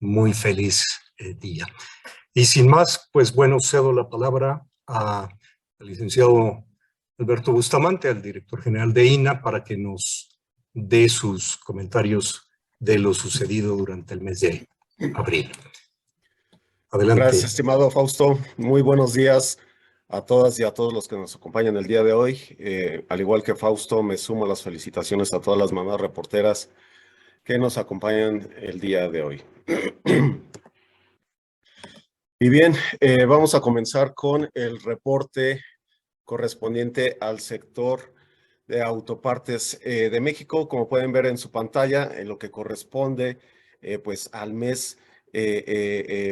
muy feliz día. Y sin más, pues bueno, cedo la palabra al licenciado Alberto Bustamante, al director general de INAH, para que nos dé sus comentarios de lo sucedido durante el mes de abril. Adelante. Gracias, estimado Fausto. Muy buenos días a todas y a todos los que nos acompañan el día de hoy. Al igual que Fausto, me sumo a las felicitaciones a todas las mamás reporteras que nos acompañan el día de hoy. Y bien, vamos a comenzar con el reporte correspondiente al sector de autopartes de México. Como pueden ver en su pantalla, en lo que corresponde pues al mes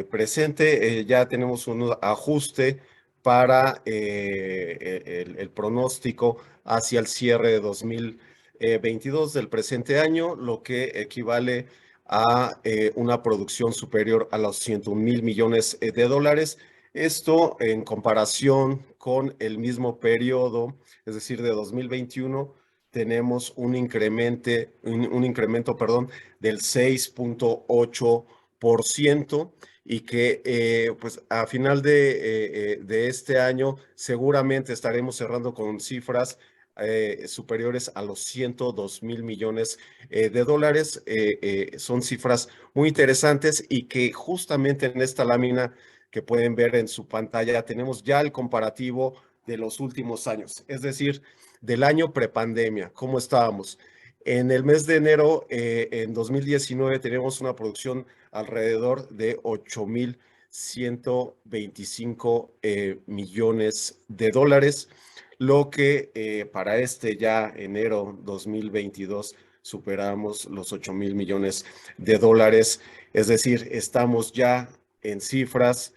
presente, ya tenemos un ajuste para el pronóstico hacia el cierre de 2022 del presente año, lo que equivale a una producción superior a los 101,000 millones de dólares. Esto en comparación con el mismo periodo, es decir, de 2021, tenemos un incremento, del 6.8%, y que pues a final de este año seguramente estaremos cerrando con cifras superiores a los 102,000 millones de dólares. Son cifras muy interesantes y que justamente en esta lámina que pueden ver en su pantalla tenemos ya el comparativo de los últimos años, es decir, del año prepandemia, ¿cómo estábamos? En el mes de enero, en 2019, teníamos una producción alrededor de 8,125 millones de dólares, lo que para este ya enero 2022 superamos los 8,000 millones de dólares, es decir, estamos ya en cifras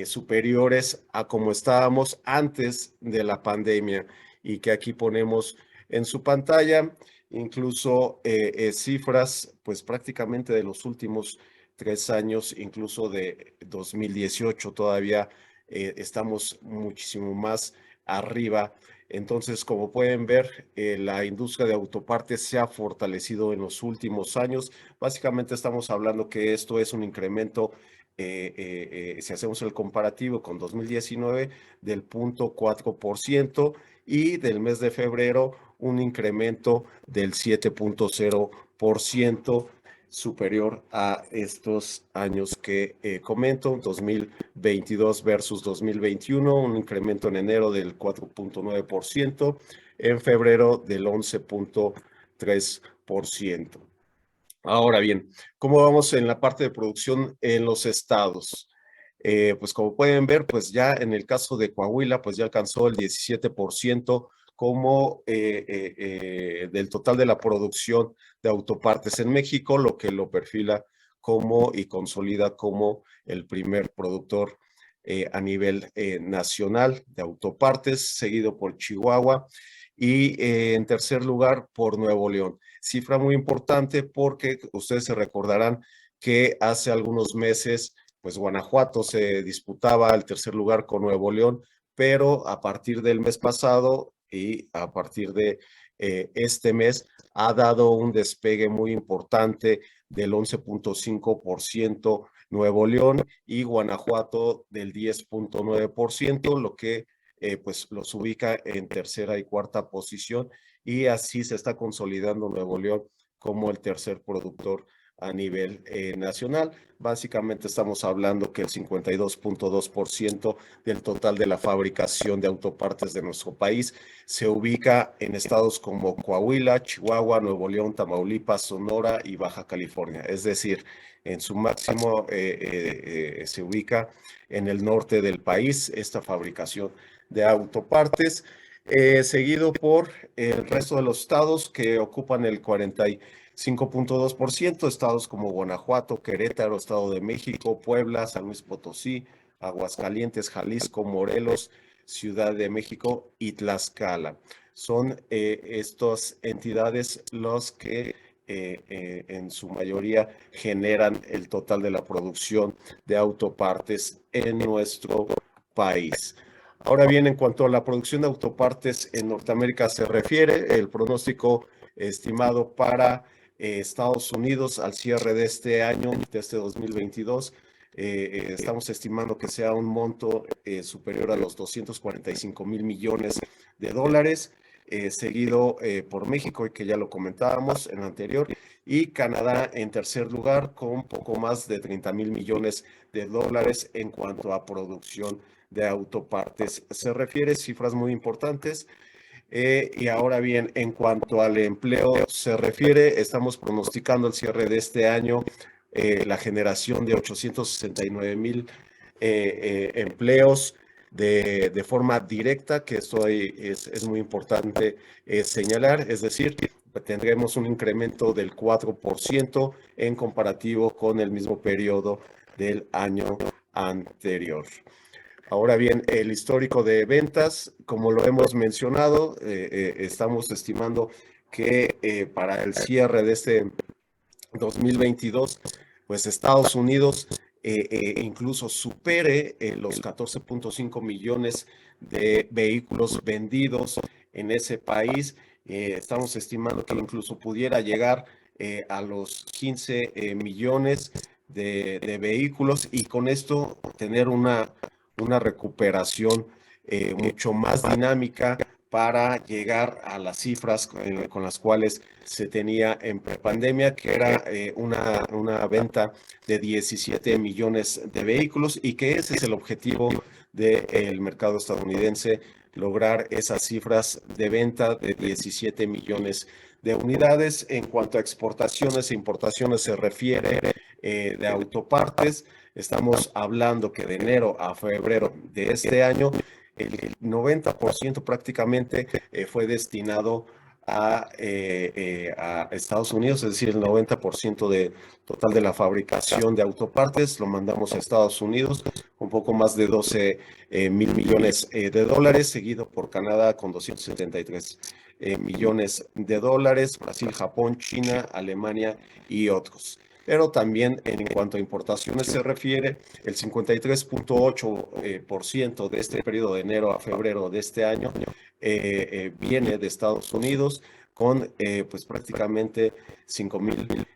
superiores a como estábamos antes de la pandemia, y que aquí ponemos en su pantalla incluso cifras pues prácticamente de los últimos 3 años, incluso de 2018 todavía estamos muchísimo más arriba. Entonces, como pueden ver, la industria de autopartes se ha fortalecido en los últimos años. Básicamente estamos hablando que esto es un incremento, si hacemos el comparativo con 2019, del 0.4%, y del mes de febrero un incremento del 7.0%, superior a estos años que comento, 2022 versus 2021, un incremento en enero del 4.9%, en febrero del 11.3%. Ahora bien, ¿cómo vamos en la parte de producción en los estados? Pues como pueden ver, pues ya en el caso de Coahuila, pues ya alcanzó el 17% como del total de la producción de autopartes en México, lo que lo perfila como y consolida como el primer productor a nivel nacional de autopartes, seguido por Chihuahua, y en tercer lugar por Nuevo León. Cifra muy importante porque ustedes se recordarán que hace algunos meses pues Guanajuato se disputaba el tercer lugar con Nuevo León, pero a partir del mes pasado y a partir de este mes ha dado un despegue muy importante del 11.5% Nuevo León, y Guanajuato del 10.9%, lo que pues los ubica en tercera y cuarta posición, y así se está consolidando Nuevo León como el tercer productor a nivel nacional. Básicamente estamos hablando que el 52.2% del total de la fabricación de autopartes de nuestro país se ubica en estados como Coahuila, Chihuahua, Nuevo León, Tamaulipas, Sonora y Baja California. Es decir, en su máximo se ubica en el norte del país esta fabricación de autopartes, seguido por el resto de los estados que ocupan el 45.2%, estados como Guanajuato, Querétaro, Estado de México, Puebla, San Luis Potosí, Aguascalientes, Jalisco, Morelos, Ciudad de México y Tlaxcala. Son estas entidades los que en su mayoría generan el total de la producción de autopartes en nuestro país. Ahora bien, en cuanto a la producción de autopartes en Norteamérica se refiere, el pronóstico estimado para Estados Unidos al cierre de este año, de este 2022, estamos estimando que sea un monto superior a los 245,000 millones de dólares, seguido por México, y que ya lo comentábamos en lo anterior, y Canadá en tercer lugar con poco más de 30,000 millones de dólares en cuanto a producción de autopartes se refiere, cifras muy importantes. Y ahora bien, en cuanto al empleo se refiere, estamos pronosticando el cierre de este año la generación de 869,000 empleos de forma directa, que esto es muy importante señalar, es decir, tendremos un incremento del 4% en comparativo con el mismo periodo del año anterior. Ahora bien, el histórico de ventas, como lo hemos mencionado, estamos estimando que para el cierre de este 2022, pues Estados Unidos incluso supere los 14,5 millones de vehículos vendidos en ese país. Estamos estimando que incluso pudiera llegar a los 15 millones de vehículos, y con esto tener una recuperación mucho más dinámica para llegar a las cifras con las cuales se tenía en prepandemia, que era una venta de 17 millones de vehículos, y que ese es el objetivo del mercado estadounidense, lograr esas cifras de venta de 17 millones de unidades. En cuanto a exportaciones e importaciones se refiere de autopartes, estamos hablando que de enero a febrero de este año, el 90% prácticamente fue destinado a Estados Unidos, es decir, el 90% total de la fabricación de autopartes lo mandamos a Estados Unidos, un poco más de 12 mil millones de dólares, seguido por Canadá con 273 millones de dólares, Brasil, Japón, China, Alemania y otros. Pero también en cuanto a importaciones se refiere, el 53,8% de este periodo de enero a febrero de este año viene de Estados Unidos, con pues prácticamente 5,000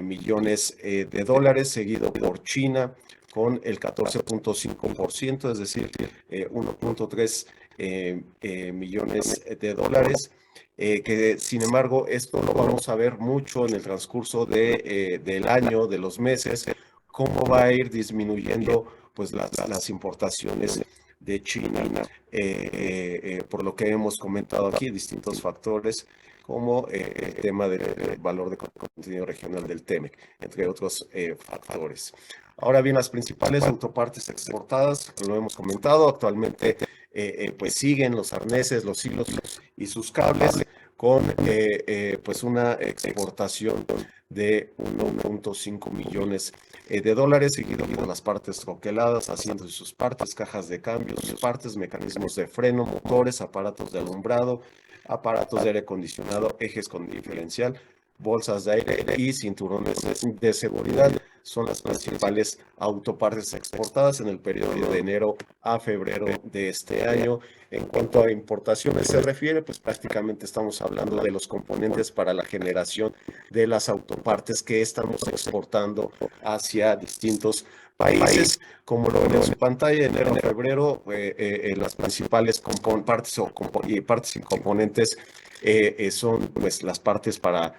millones de dólares, seguido por China con el 14,5%, es decir, 1,3 millones de dólares. Que sin embargo esto lo vamos a ver mucho en el transcurso del año, de los meses, cómo va a ir disminuyendo pues las importaciones de China, por lo que hemos comentado aquí, distintos factores como el tema del valor de contenido regional del TEMEC, entre otros factores. Ahora bien, las principales autopartes exportadas, lo hemos comentado, actualmente pues siguen los arneses, los hilos y sus cables, con pues una exportación de 1,5 millones de dólares, seguido por las partes troqueladas, haciendo sus partes, cajas de cambio, sus partes, mecanismos de freno, motores, aparatos de alumbrado, aparatos de aire acondicionado, ejes con diferencial, bolsas de aire y cinturones de seguridad. Son las principales autopartes exportadas en el periodo de enero a febrero de este año. En cuanto a importaciones se refiere, pues prácticamente estamos hablando de los componentes para la generación de las autopartes que estamos exportando hacia distintos países. Como lo ven en su pantalla, enero a febrero, las principales partes y componentes son pues las partes para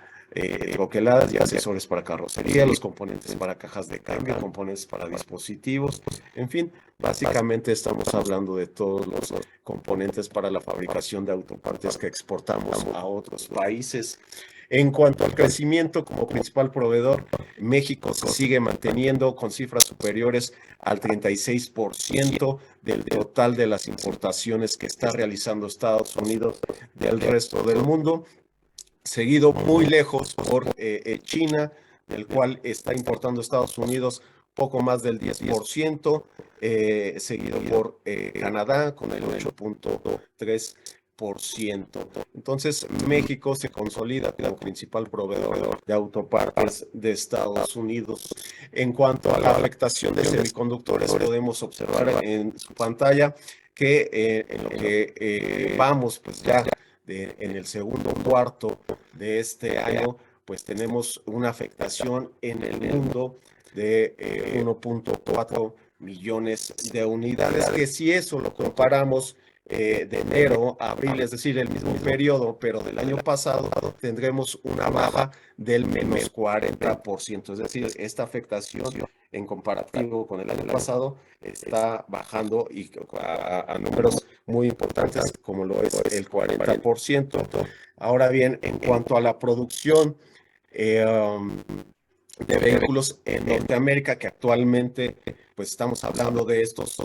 troqueladas y accesorios para carrocería, los componentes para cajas de cambio, componentes para dispositivos, en fin, básicamente estamos hablando de todos los componentes para la fabricación de autopartes que exportamos a otros países. En cuanto al crecimiento como principal proveedor, México se sigue manteniendo con cifras superiores al 36% del total de las importaciones que está realizando Estados Unidos del resto del mundo, seguido muy lejos por China, del cual está importando Estados Unidos poco más del 10%, seguido por Canadá con el 8,3%. Entonces, México se consolida como principal proveedor de autopartes de Estados Unidos. En cuanto a la afectación de semiconductores, podemos observar en su pantalla que en lo que vamos pues ya en el segundo cuarto de este año, pues tenemos una afectación en el mundo de 1.4 millones de unidades, que si eso lo comparamos de enero a abril, es decir, el mismo periodo, pero del año pasado, tendremos una baja del menos 40%. Es decir, esta afectación en comparativo con el año pasado está bajando y a números muy importantes, como lo es el 40%. Ahora bien, en cuanto a la producción de vehículos en Norteamérica, que actualmente pues estamos hablando de estos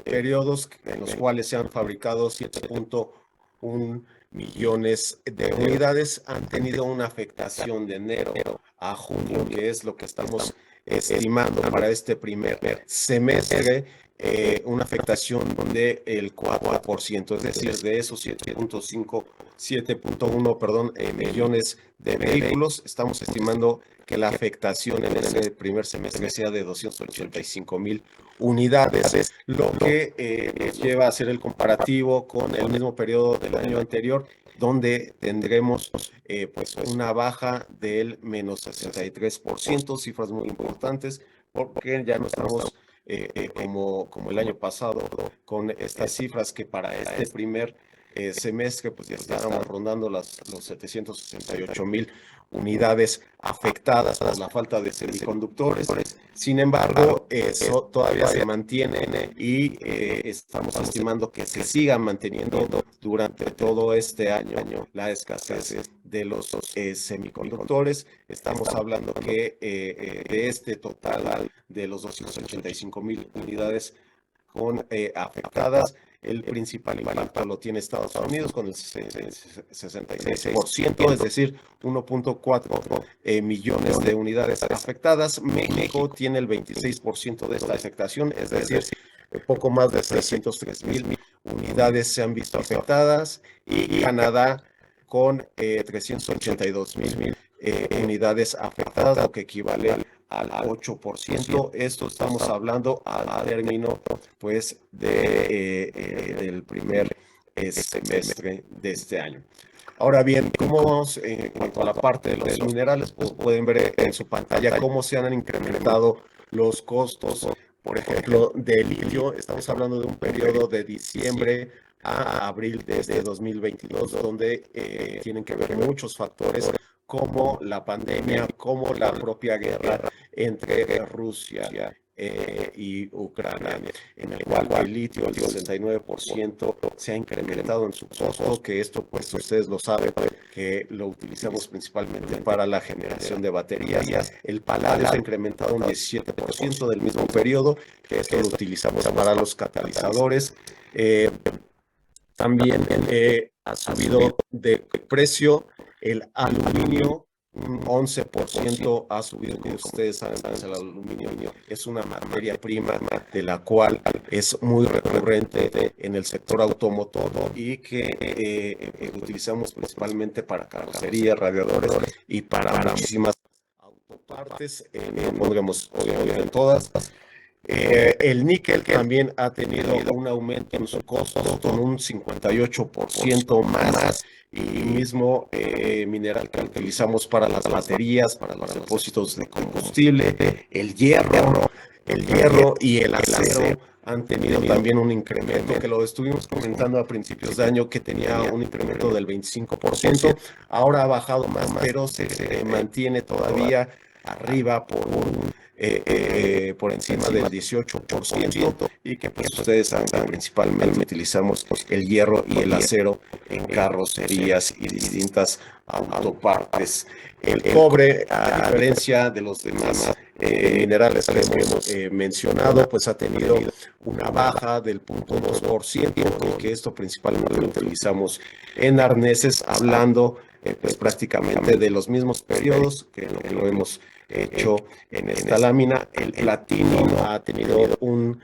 periodos en los cuales se han fabricado 7.1 millones de unidades, han tenido una afectación de enero a junio, que es lo que estamos estimando para este primer semestre, una afectación del 4%, es decir, de esos 7.1, perdón, millones de vehículos, estamos estimando que la afectación en ese primer semestre sea de 285,000 unidades, lo que nos lleva a hacer el comparativo con el mismo periodo del año anterior, donde tendremos pues una baja del menos 63%, cifras muy importantes, porque ya no estamos como el año pasado con estas cifras que para este primer semestre pues ya estábamos rondando los 768,000 unidades afectadas por la falta de semiconductores. Sin embargo, eso todavía se mantiene y estamos estimando que se siga manteniendo durante todo este año la escasez de los semiconductores. Estamos hablando que de este total de los 285,000 unidades afectadas, el principal impacto lo tiene Estados Unidos con el 66%, es decir, 1.4 millones de unidades afectadas. México tiene el 26% de esta afectación, es decir, poco más de 303,000 unidades se han visto afectadas, y Canadá con 382,000 unidades afectadas, lo que equivale al 8%. Esto estamos hablando al término pues del primer semestre de este año. Ahora bien, ¿cómo vamos en cuanto a la parte de los minerales? Pues pueden ver en su pantalla cómo se han incrementado los costos. Por ejemplo, de litio, estamos hablando de un periodo de diciembre a abril de este 2022, donde tienen que ver muchos factores como la pandemia, como la propia guerra entre Rusia y Ucrania, en el cual el litio, el 69%, se ha incrementado en su costo, que esto pues ustedes lo saben, que lo utilizamos principalmente para la generación de baterías. El paladio se ha incrementado un 17% del mismo periodo, que esto lo utilizamos para los catalizadores. También ha subido de precio el aluminio, un 11% ha subido. Como ustedes saben, el aluminio es una materia prima de la cual es muy recurrente en el sector automotor y que utilizamos principalmente para carrocería, radiadores y para muchísimas autopartes. No pondremos obviamente todas. El níquel también ha tenido un aumento en su costo con un 58% más, y mismo mineral que utilizamos para las baterías, para los depósitos de combustible. El hierro y el acero han tenido también un incremento, que lo estuvimos comentando a principios de año, que tenía un incremento del 25%, ahora ha bajado más, pero se mantiene todavía arriba por encima del 18%, y que pues ustedes saben que principalmente utilizamos el hierro y el acero en carrocerías y distintas autopartes. El cobre, a diferencia de los demás minerales que hemos mencionado, pues ha tenido una baja del 0.2%, que esto principalmente lo utilizamos en arneses, hablando pues prácticamente de los mismos periodos que lo hemos hecho en esta lámina. El platino ha tenido un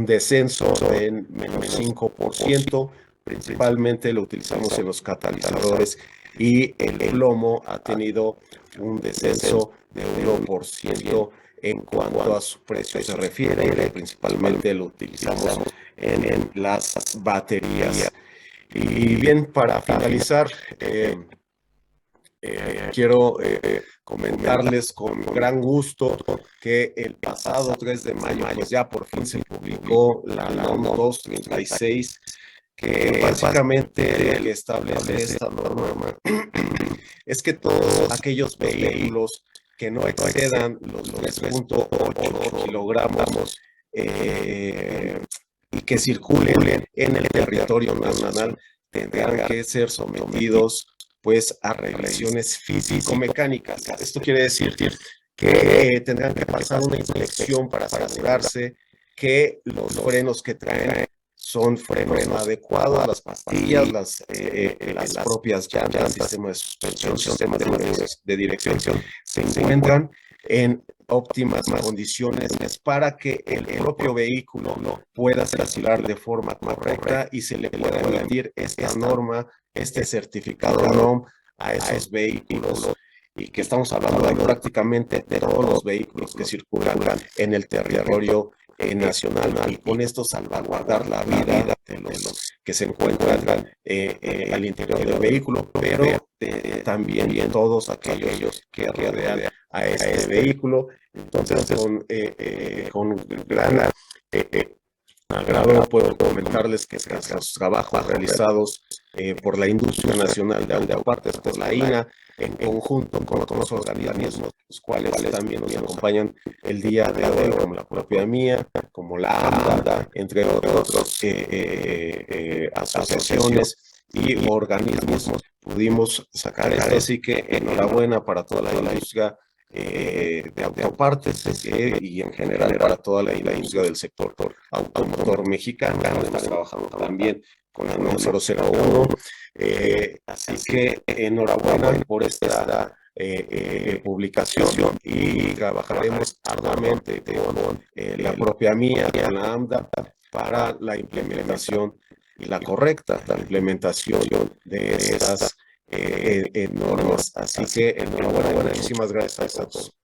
descenso de menos 5%, principalmente lo utilizamos en los catalizadores, y el plomo ha tenido un descenso de 1% en cuanto a su precio se refiere, principalmente lo utilizamos en las baterías. Y bien, para finalizar, quiero comentarles con gran gusto que el pasado 3 de mayo, pues ya por fin se publicó la NOM 236, que básicamente lo que establece esta norma es que todos aquellos vehículos que no excedan los 3.8 kilogramos y que circulen en el territorio nacional tendrán que ser sometidos pues a revisiones físico-mecánicas. Esto quiere decir que tendrán que pasar una inspección para asegurarse que los frenos que traen son frenos adecuados, las pastillas, las propias llantas, sistema de suspensión, sistema de dirección se encuentran en óptimas condiciones para que el propio vehículo pueda circular de forma correcta y se le pueda emitir esta norma, este certificado NOM a esos vehículos, y que estamos hablando de prácticamente de todos los vehículos que circulan en el territorio nacional, y con esto salvaguardar la vida de los que se encuentran al interior del vehículo, pero también todos aquellos que rodean a este vehículo. Entonces, con gran agrado puedo comentarles que tras los trabajos realizados por la industria nacional de autopartes, por la INA, en conjunto con otros organismos, los cuales también nos acompañan el día de hoy, como la propia mía, como la AMDA, entre otros asociaciones y organismos, pudimos sacar esto. Así que enhorabuena para toda la industria de autopartes y en general para toda la industria del sector automotor mexicano. Estamos trabajando también con la NOM 001. Así que enhorabuena por esta publicación, y trabajaremos arduamente con la propia mía, con la AMDA, para la implementación y la correcta implementación de estas normas. Así que enhorabuena, muchísimas gracias a todos.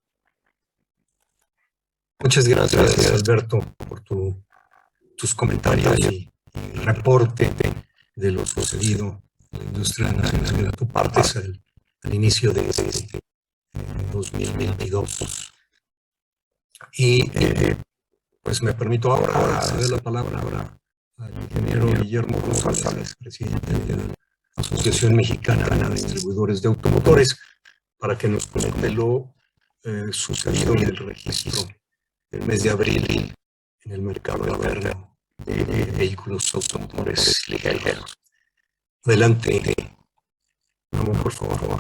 Muchas gracias, Alberto, por tus comentarios y reporte de lo sucedido en la industria nacional de autopartes al inicio de 2022. Y pues me permito ahora ceder la palabra al ingeniero Guillermo González, presidente de la Asociación Mexicana de Distribuidores de Automotores, para que nos comente lo sucedido en el registro del mes de abril en el mercado interno de vehículos automotores ligeros. Adelante, vamos, por favor.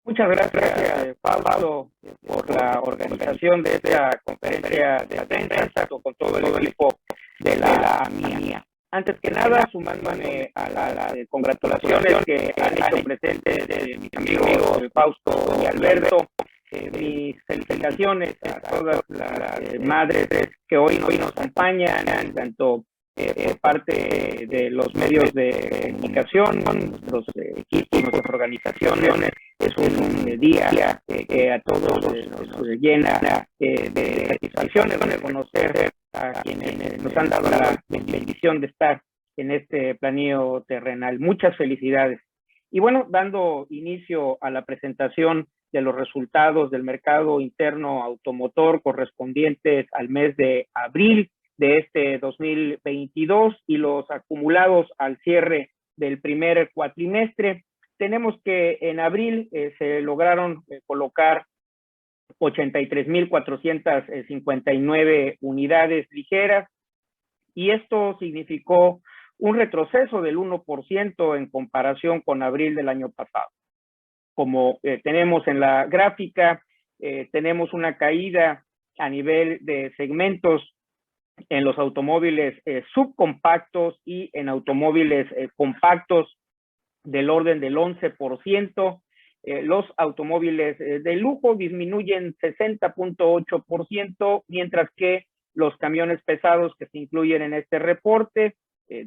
Muchas gracias, Pablo, por la organización de esta conferencia de prensa con todo el equipo de la mía. Antes que nada, sumándome a las congratulaciones que han hecho presentes de mis amigos Fausto y Alberto, mis felicitaciones a todas las madres que hoy nos acompañan, tanto por parte de los medios de comunicación, los equipos, nuestras organizaciones. Es un día que a todos nos llena de satisfacciones, de conocer a quienes nos han dado la bendición de estar en este planeo terrenal. Muchas felicidades. Y bueno, dando inicio a la presentación de los resultados del mercado interno automotor correspondientes al mes de abril de este 2022 y los acumulados al cierre del primer cuatrimestre, tenemos que en abril se lograron colocar 83,459 unidades ligeras, y esto significó un retroceso del 1% en comparación con abril del año pasado. Como tenemos en la gráfica, tenemos una caída a nivel de segmentos en los automóviles subcompactos y en automóviles compactos del orden del 11%. Los automóviles de lujo disminuyen 60,8%, mientras que los camiones pesados que se incluyen en este reporte,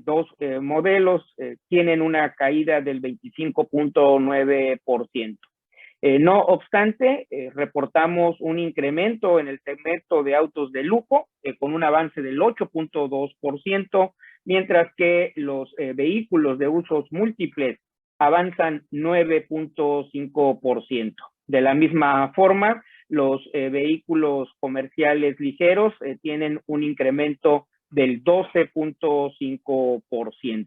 dos modelos, tienen una caída del 25,9%. No obstante, reportamos un incremento en el segmento de autos de lujo con un avance del 8,2%, mientras que los vehículos de usos múltiples avanzan 9.5%. De la misma forma, los vehículos comerciales ligeros tienen un incremento del 12.5%.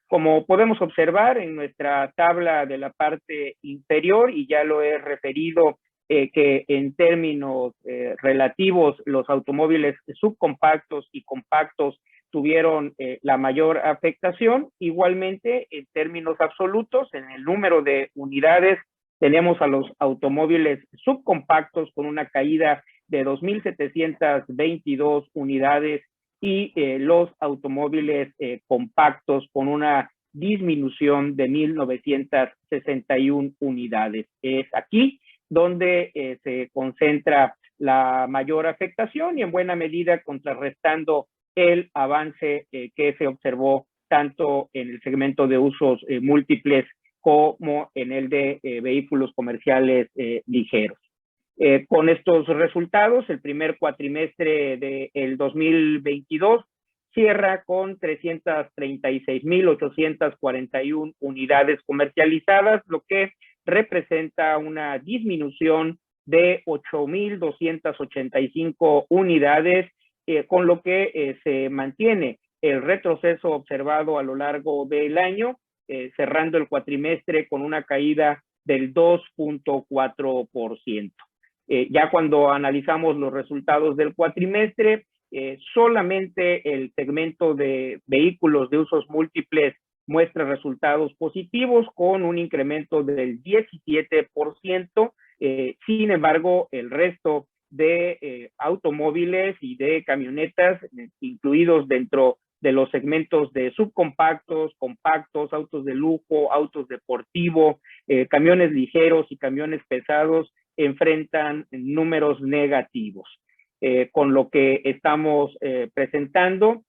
Como podemos observar en nuestra tabla de la parte inferior, y ya lo he referido, que en términos relativos los automóviles subcompactos y compactos tuvieron la mayor afectación. Igualmente, en términos absolutos, en el número de unidades, tenemos a los automóviles subcompactos con una caída de 2.722 unidades y los automóviles compactos con una disminución de 1.961 unidades. Es aquí donde se concentra la mayor afectación y en buena medida contrarrestando el avance que se observó tanto en el segmento de usos múltiples como en el de vehículos comerciales ligeros. Con estos resultados, el primer cuatrimestre del 2022 cierra con 336.841 unidades comercializadas, lo que representa una disminución de 8.285 unidades, con lo que se mantiene el retroceso observado a lo largo del año, cerrando el cuatrimestre con una caída del 2.4%. Ya cuando analizamos los resultados del cuatrimestre, solamente el segmento de vehículos de usos múltiples muestra resultados positivos con un incremento del 17%. Sin embargo, el resto de automóviles y de camionetas incluidos dentro de los segmentos de subcompactos, compactos, autos de lujo, autos deportivos, camiones ligeros y camiones pesados enfrentan números negativos. Con lo que estamos presentando,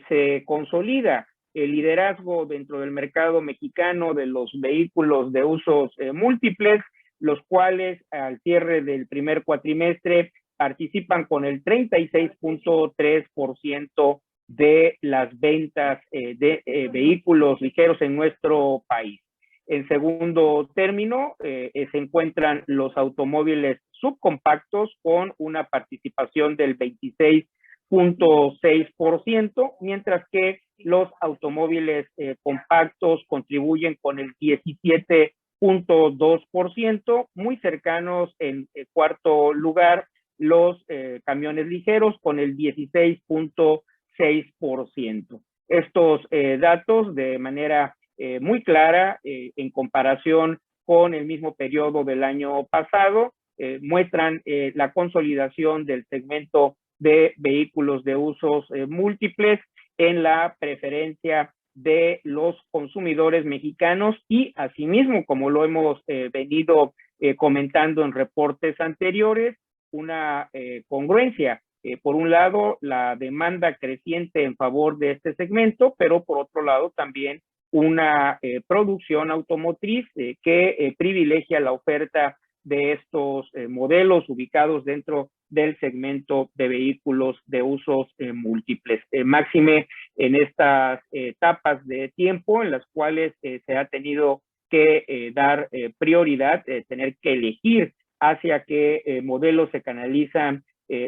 se consolida el liderazgo dentro del mercado mexicano de los vehículos de usos múltiples, los cuales al cierre del primer cuatrimestre participan con el 36.3% de las ventas de vehículos ligeros en nuestro país. En segundo término, se encuentran los automóviles subcompactos con una participación del 26.6%, mientras que los automóviles compactos contribuyen con el 17.2%, muy cercanos en cuarto lugar los camiones ligeros con el 16.6%. Estos datos de manera muy clara en comparación con el mismo periodo del año pasado muestran la consolidación del segmento de vehículos de usos múltiples en la preferencia de los consumidores mexicanos y asimismo, como lo hemos venido comentando en reportes anteriores, una congruencia. Por un lado, la demanda creciente en favor de este segmento, pero por otro lado también una producción automotriz que privilegia la oferta de estos modelos ubicados dentro del segmento de vehículos de usos múltiples. Máxime en estas etapas de tiempo en las cuales se ha tenido que dar prioridad, tener que elegir hacia qué modelos se canalizan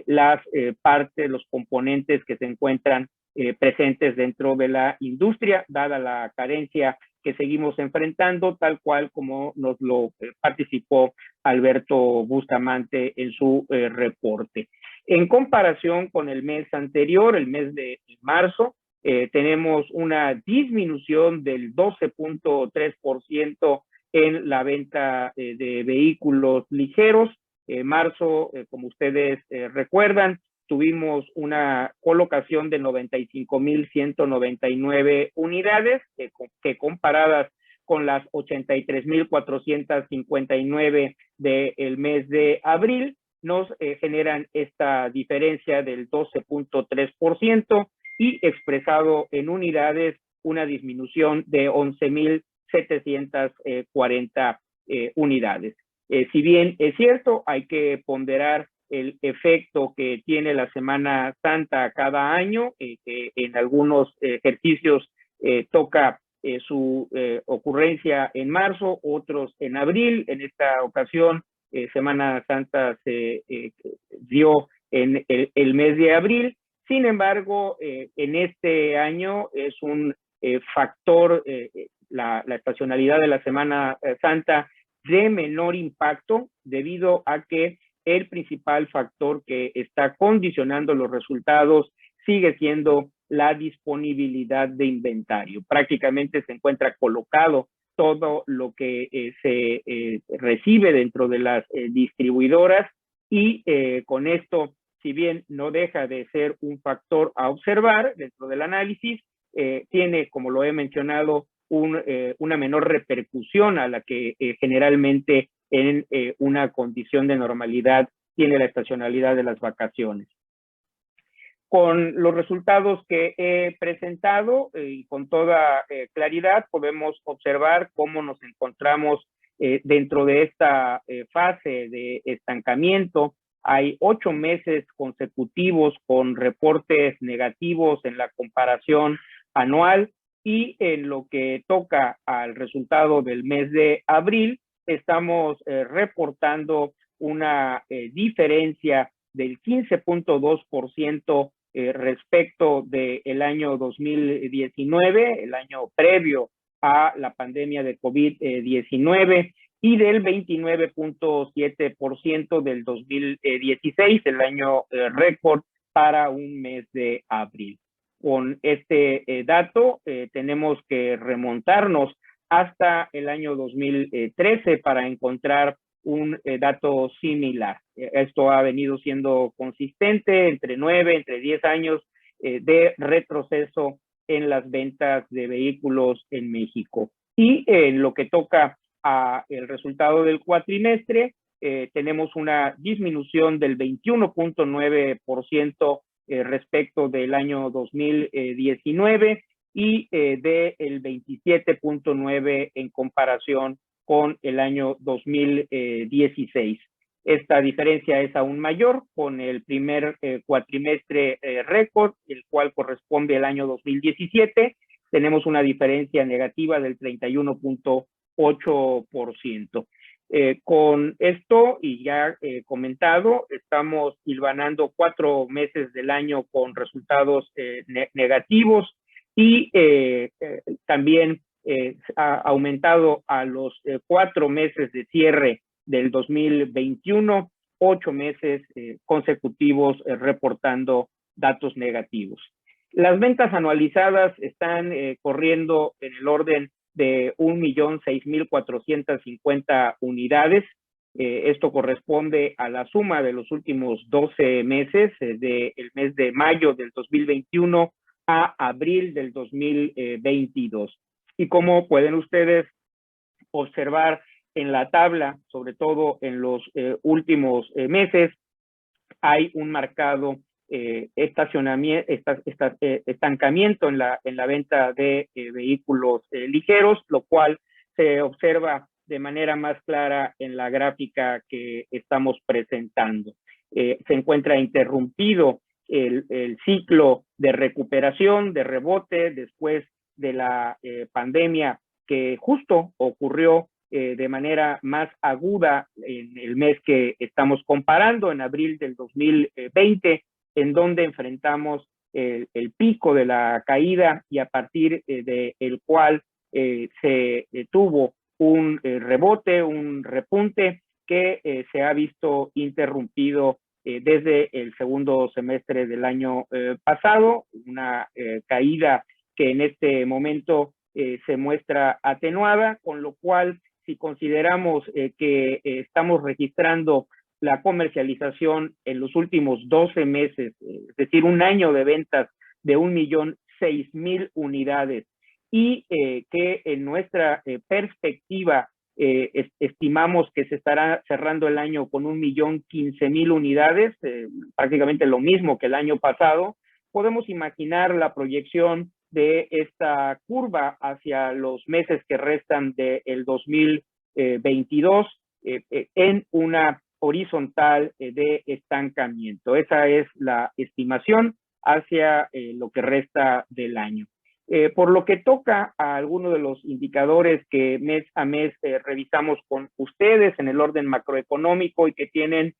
las partes, los componentes que se encuentran presentes dentro de la industria, dada la carencia que seguimos enfrentando, tal cual como nos lo participó Alberto Bustamante en su reporte. En comparación con el mes anterior, el mes de marzo, tenemos una disminución del 12.3% en la venta de vehículos ligeros. Marzo, como ustedes recuerdan, tuvimos una colocación de 95.199 unidades, que comparadas con las 83.459 del mes de abril, nos generan esta diferencia del 12.3% y expresado en unidades una disminución de 11.740 unidades. Si bien es cierto, hay que ponderar el efecto que tiene la Semana Santa cada año, que en algunos ejercicios toca su ocurrencia en marzo, otros en abril. En esta ocasión, Semana Santa se dio en el mes de abril. Sin embargo, en este año es un factor, la estacionalidad de la Semana Santa, de menor impacto, debido a que el principal factor que está condicionando los resultados sigue siendo la disponibilidad de inventario. Prácticamente se encuentra colocado todo lo que se recibe dentro de las distribuidoras, y con esto, si bien no deja de ser un factor a observar dentro del análisis, tiene, como lo he mencionado, una menor repercusión a la que generalmente en una condición de normalidad tiene la estacionalidad de las vacaciones. Con los resultados que he presentado y con toda claridad, podemos observar cómo nos encontramos dentro de esta fase de estancamiento. Hay 8 meses consecutivos con reportes negativos en la comparación anual, y en lo que toca al resultado del mes de abril, estamos reportando una diferencia del 15.2% respecto del año 2019, el año previo a la pandemia de COVID-19, y del 29.7% del 2016, el año récord para un mes de abril. Con este dato tenemos que remontarnos hasta el año 2013 para encontrar un dato similar. Esto ha venido siendo consistente entre 9, entre 10 años de retroceso en las ventas de vehículos en México. Y en lo que toca a el resultado del cuatrimestre, tenemos una disminución del 21.9% respecto del año 2019 y del 27.9% en comparación con el año 2016. Esta diferencia es aún mayor con el primer cuatrimestre récord, el cual corresponde al año 2017. Tenemos una diferencia negativa del 31.8%. Con esto, y ya comentado, estamos hilvanando 4 meses del año con resultados negativos, y también ha aumentado a los 4 meses de cierre del 2021, 8 meses consecutivos reportando datos negativos. Las ventas anualizadas están corriendo en el orden de 1.006.450 unidades. Esto corresponde a la suma de los últimos 12 meses, del mes de mayo del 2021 a abril del 2022. Y como pueden ustedes observar en la tabla, sobre todo en los últimos meses, hay un marcado estancamiento en la venta de vehículos ligeros, lo cual se observa de manera más clara en la gráfica que estamos presentando. Se encuentra interrumpido el ciclo de recuperación, de rebote, después de la pandemia, que justo ocurrió de manera más aguda en el mes que estamos comparando, en abril del 2020, en donde enfrentamos el pico de la caída, y a partir del cual se tuvo un rebote, un repunte que se ha visto interrumpido desde el segundo semestre del año pasado, una caída que en este momento se muestra atenuada, con lo cual, si consideramos que estamos registrando la comercialización en los últimos 12 meses, es decir, un año de ventas de 1.006.000 unidades, y que en nuestra perspectiva estimamos que se estará cerrando el año con 1.015.000 unidades, prácticamente lo mismo que el año pasado, podemos imaginar la proyección de esta curva hacia los meses que restan del 2022 en una horizontal de estancamiento. Esa es la estimación hacia lo que resta del año. Por lo que toca a algunos de los indicadores que mes a mes revisamos con ustedes en el orden macroeconómico y que tienen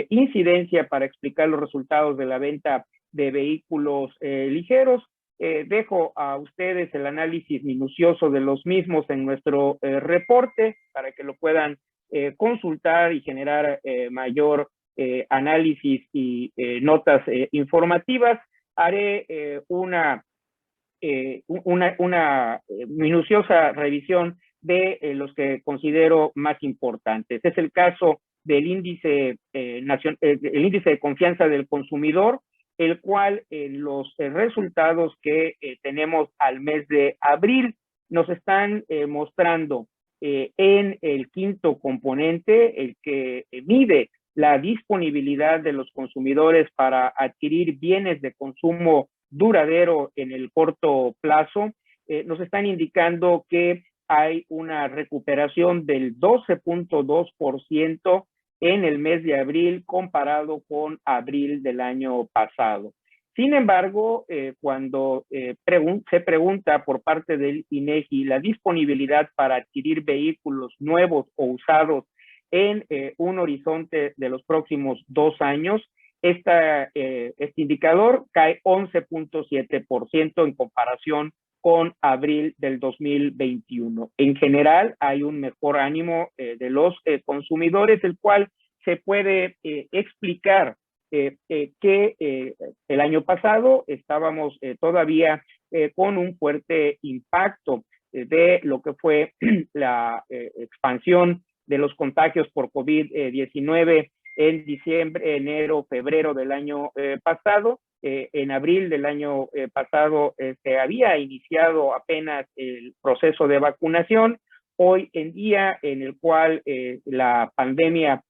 incidencia para explicar los resultados de la venta de vehículos ligeros, dejo a ustedes el análisis minucioso de los mismos en nuestro reporte para que lo puedan consultar y generar mayor análisis y notas informativas. Haré una minuciosa revisión de los que considero más importantes. Es el caso del índice, el índice de confianza del consumidor, el cual los resultados que tenemos al mes de abril nos están mostrando en el quinto componente, el que mide la disponibilidad de los consumidores para adquirir bienes de consumo duradero en el corto plazo, nos están indicando que hay una recuperación del 12.2% en el mes de abril comparado con abril del año pasado. Sin embargo, cuando se pregunta por parte del INEGI la disponibilidad para adquirir vehículos nuevos o usados en un horizonte de los próximos 2 años, este indicador cae 11.7% en comparación con abril del 2021. En general, hay un mejor ánimo de los consumidores, el cual se puede explicar que el año pasado estábamos todavía con un fuerte impacto de lo que fue la expansión de los contagios por COVID-19 en diciembre, enero, febrero del año pasado. En abril del año pasado se había iniciado apenas el proceso de vacunación. Hoy en día, en el cual la pandemia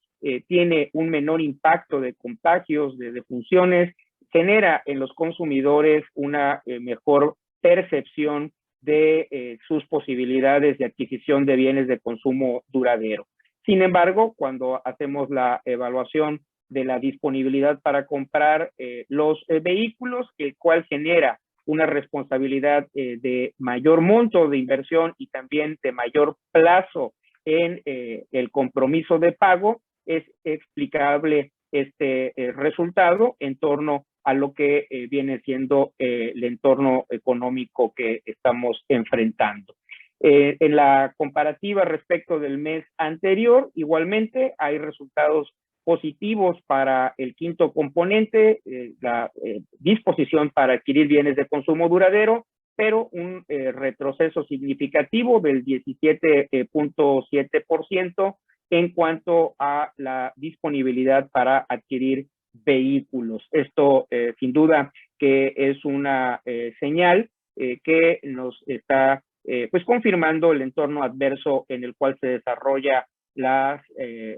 tiene un menor impacto de contagios, de defunciones, genera en los consumidores una mejor percepción de sus posibilidades de adquisición de bienes de consumo duradero. Sin embargo, cuando hacemos la evaluación de la disponibilidad para comprar los vehículos, el cual genera una responsabilidad de mayor monto de inversión y también de mayor plazo en el compromiso de pago, es explicable este resultado en torno a lo que viene siendo el entorno económico que estamos enfrentando. En la comparativa respecto del mes anterior, igualmente hay resultados positivos para el quinto componente, la disposición para adquirir bienes de consumo duradero, pero un retroceso significativo del 17.7% en cuanto a la disponibilidad para adquirir vehículos. Esto sin duda que es una señal que nos está pues confirmando el entorno adverso en el cual se desarrolla las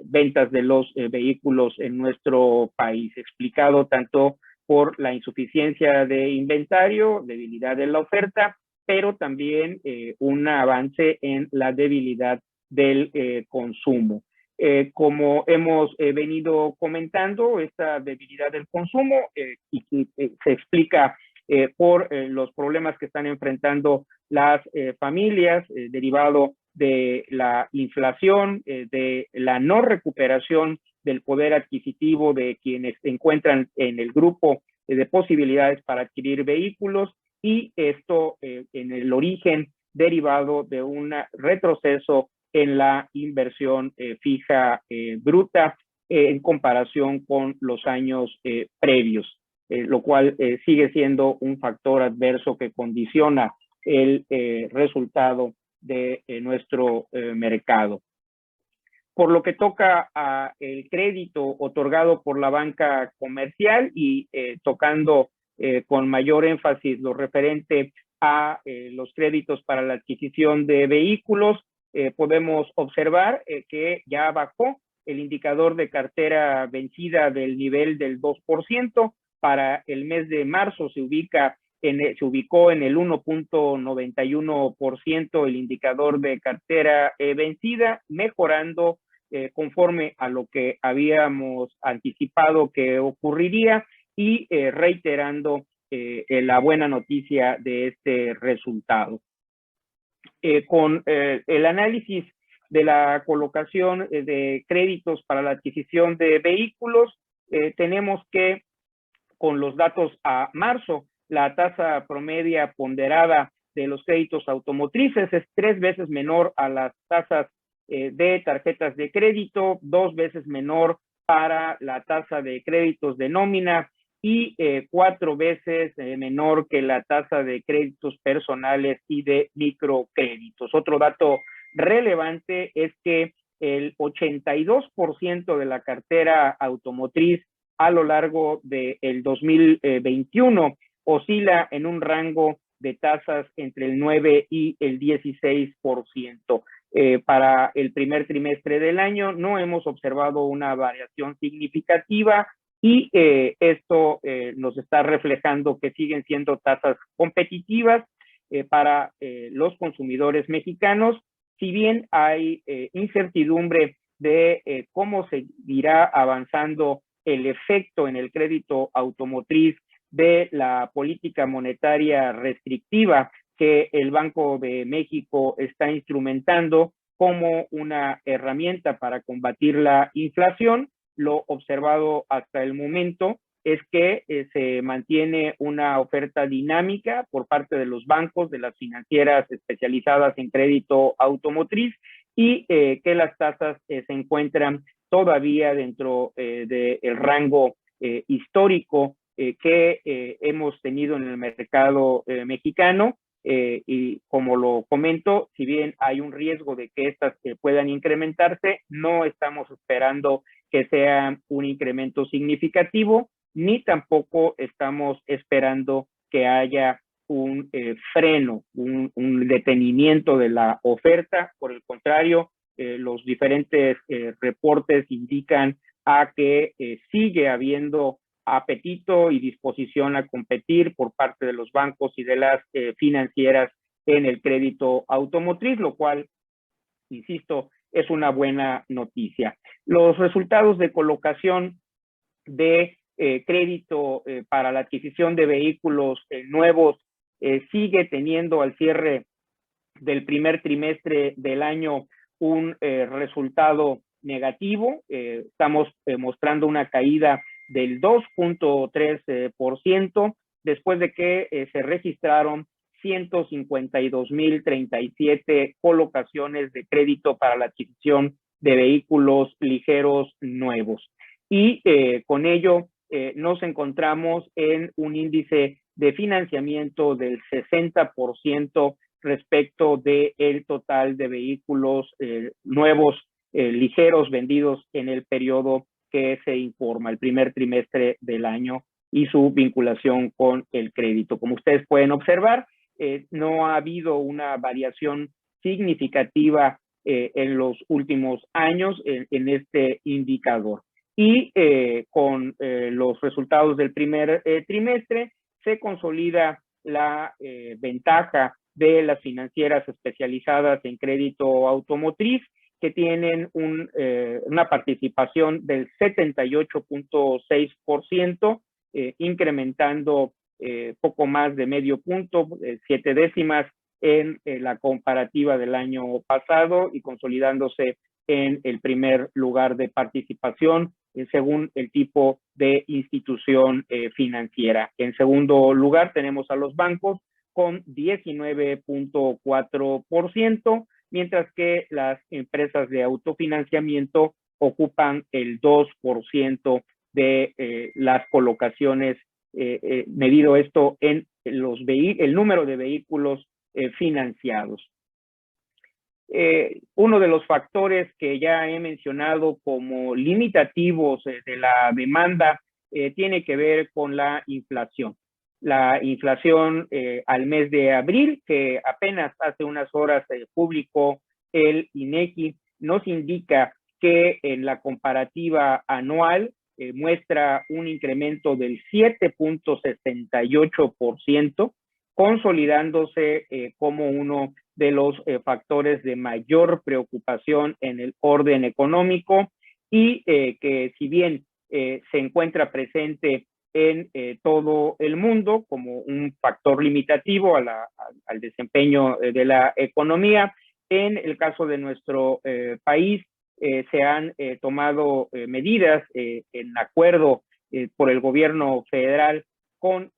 ventas de los vehículos en nuestro país, explicado tanto por la insuficiencia de inventario, debilidad de la oferta, pero también un avance en la debilidad del consumo. Como hemos venido comentando, esta debilidad del consumo se explica por los problemas que están enfrentando las familias derivado de la inflación, de la no recuperación del poder adquisitivo de quienes se encuentran en el grupo de posibilidades para adquirir vehículos, y esto en el origen derivado de un retroceso en la inversión fija bruta en comparación con los años previos, lo cual sigue siendo un factor adverso que condiciona el resultado de nuestro mercado. Por lo que toca a el crédito otorgado por la banca comercial y tocando con mayor énfasis lo referente a los créditos para la adquisición de vehículos, podemos observar que ya bajó el indicador de cartera vencida del nivel del 2%. Para el mes de marzo se ubicó en el 1.91% el indicador de cartera vencida, mejorando conforme a lo que habíamos anticipado que ocurriría y reiterando la buena noticia de este resultado. Con el análisis de la colocación de créditos para la adquisición de vehículos, tenemos que con los datos a marzo, la tasa promedia ponderada de los créditos automotrices es 3 veces menor a las tasas de tarjetas de crédito, 2 veces menor para la tasa de créditos de nómina y 4 veces menor que la tasa de créditos personales y de microcréditos. Otro dato relevante es que el 82% de la cartera automotriz a lo largo del 2021 oscila en un rango de tasas entre el 9 y el 16%. Para el primer trimestre del año no hemos observado una variación significativa y esto nos está reflejando que siguen siendo tasas competitivas para los consumidores mexicanos, si bien hay incertidumbre de cómo seguirá avanzando el efecto en el crédito automotriz de la política monetaria restrictiva que el Banco de México está instrumentando como una herramienta para combatir la inflación. Lo observado hasta el momento es que se mantiene una oferta dinámica por parte de los bancos, de las financieras especializadas en crédito automotriz y que las tasas se encuentran todavía dentro del rango histórico que hemos tenido en el mercado mexicano. Y como lo comento, si bien hay un riesgo de que estas puedan incrementarse, no estamos esperando que sea un incremento significativo, ni tampoco estamos esperando que haya un freno, un detenimiento de la oferta. Por el contrario, los diferentes reportes indican a que sigue habiendo apetito y disposición a competir por parte de los bancos y de las financieras en el crédito automotriz, lo cual, insisto, es una buena noticia. Los resultados de colocación de crédito para la adquisición de vehículos nuevos sigue teniendo al cierre del primer trimestre del año un resultado negativo. Estamos mostrando una caída del 2.3% después de que se registraron 152,037 colocaciones de crédito para la adquisición de vehículos ligeros nuevos. Y con ello nos encontramos en un índice de financiamiento del 60% respecto del total de vehículos nuevos ligeros vendidos en el periodo que se informa, el primer trimestre del año, y su vinculación con el crédito. Como ustedes pueden observar, no ha habido una variación significativa en los últimos años en este indicador. Y con los resultados del primer trimestre se consolida la ventaja de las financieras especializadas en crédito automotriz, que tienen una participación del 78.6%, incrementando poco más de medio punto, 7 décimas en la comparativa del año pasado y consolidándose en el primer lugar de participación según el tipo de institución financiera. En segundo lugar tenemos a los bancos con 19.4%, mientras que las empresas de autofinanciamiento ocupan el 2% de las colocaciones, medido esto en el número de vehículos financiados. Uno de los factores que ya he mencionado como limitativos de la demanda tiene que ver con la inflación. La inflación al mes de abril, que apenas hace unas horas publicó el INEGI, nos indica que en la comparativa anual muestra un incremento del 7.68%, consolidándose como uno de los factores de mayor preocupación en el orden económico y que si bien se encuentra presente en todo el mundo como un factor limitativo al desempeño de la economía. En el caso de nuestro país, se han tomado medidas en acuerdo por el gobierno federal con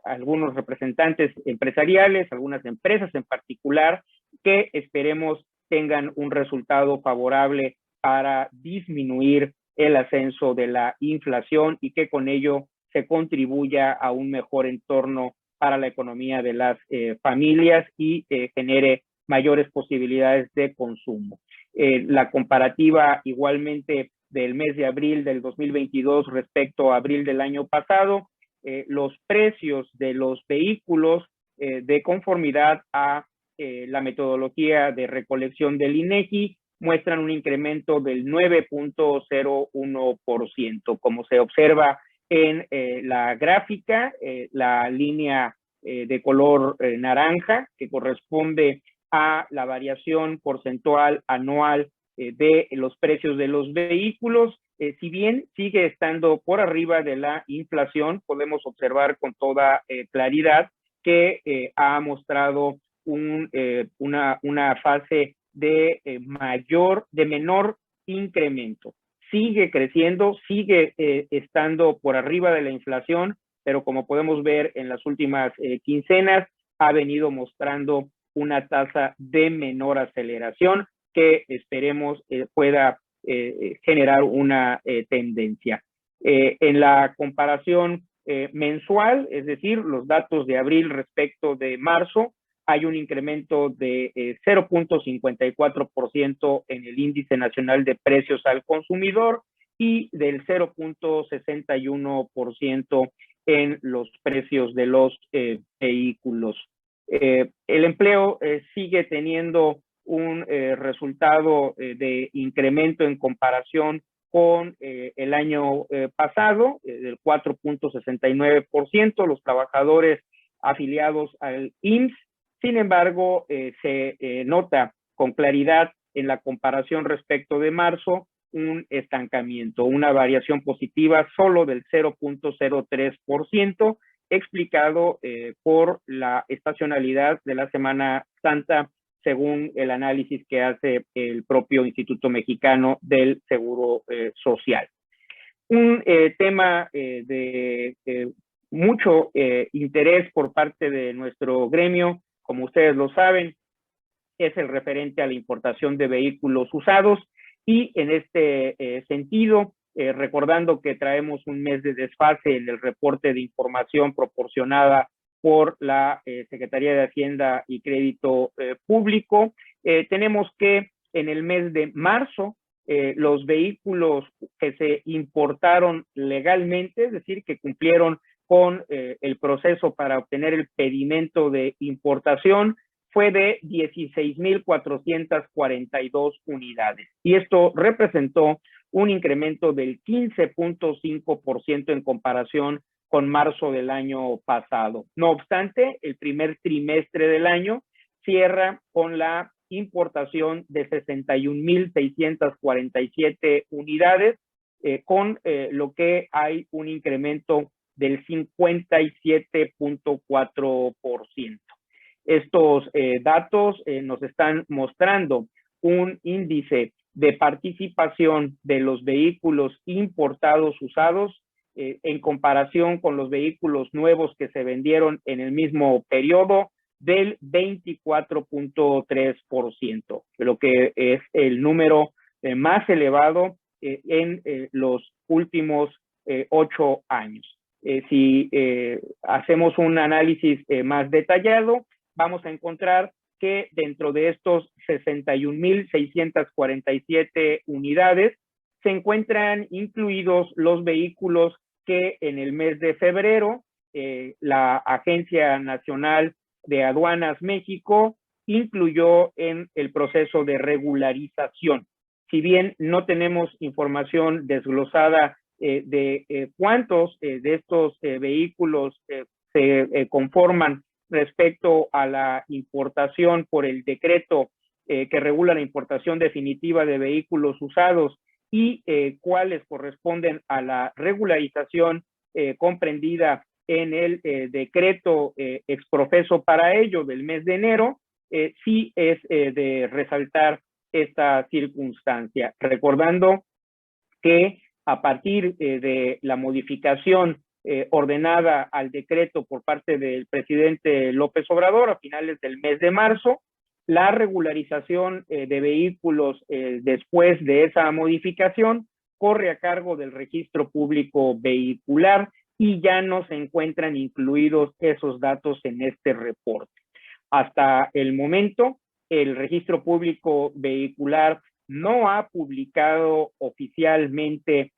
algunos representantes empresariales, algunas empresas en particular, que esperemos tengan un resultado favorable para disminuir el ascenso de la inflación y que con ello se contribuya a un mejor entorno para la economía de las familias y genere mayores posibilidades de consumo. La comparativa igualmente del mes de abril del 2022 respecto a abril del año pasado, los precios de los vehículos de conformidad a la metodología de recolección del INEGI muestran un incremento del 9.01%. Como se observa en la gráfica, la línea de color naranja, que corresponde a la variación porcentual anual de los precios de los vehículos. Si bien sigue estando por arriba de la inflación, podemos observar con toda claridad que ha mostrado una fase de menor incremento. Sigue creciendo, sigue estando por arriba de la inflación, pero como podemos ver en las últimas quincenas, ha venido mostrando una tasa de menor aceleración que esperemos pueda generar una tendencia. En la comparación mensual, es decir, los datos de abril respecto de marzo, hay un incremento de 0.54% en el índice nacional de precios al consumidor y del 0.61% en los precios de los vehículos. El empleo sigue teniendo un resultado de incremento en comparación con el año pasado, del 4.69%, los trabajadores afiliados al IMSS. Sin embargo, se nota con claridad en la comparación respecto de marzo un estancamiento, una variación positiva solo del 0.03%, explicado por la estacionalidad de la Semana Santa, según el análisis que hace el propio Instituto Mexicano del Seguro Social. Un tema de mucho interés por parte de nuestro gremio, como ustedes lo saben, es el referente a la importación de vehículos usados y en este sentido, recordando que traemos un mes de desfase en el reporte de información proporcionada por la Secretaría de Hacienda y Crédito Público, tenemos que en el mes de marzo los vehículos que se importaron legalmente, es decir, que cumplieron con el proceso para obtener el pedimento de importación, fue de 16,442 unidades. Y esto representó un incremento del 15.5% en comparación con marzo del año pasado. No obstante, el primer trimestre del año cierra con la importación de 61,647 unidades, con lo que hay un incremento del 57.4%. Estos datos nos están mostrando un índice de participación de los vehículos importados usados en comparación con los vehículos nuevos que se vendieron en el mismo periodo del 24.3%, lo que es el número más elevado en los últimos 8 años. Si hacemos un análisis más detallado, vamos a encontrar que dentro de estos 61,647 unidades se encuentran incluidos los vehículos que en el mes de febrero la Agencia Nacional de Aduanas México incluyó en el proceso de regularización. Si bien no tenemos información desglosada de cuántos de estos vehículos se conforman respecto a la importación por el decreto que regula la importación definitiva de vehículos usados y cuáles corresponden a la regularización comprendida en el decreto exprofeso para ello del mes de enero, sí es de resaltar esta circunstancia, recordando que a partir de la modificación ordenada al decreto por parte del presidente López Obrador a finales del mes de marzo, la regularización de vehículos después de esa modificación corre a cargo del registro público vehicular y ya no se encuentran incluidos esos datos en este reporte. Hasta el momento, el registro público vehicular no ha publicado oficialmente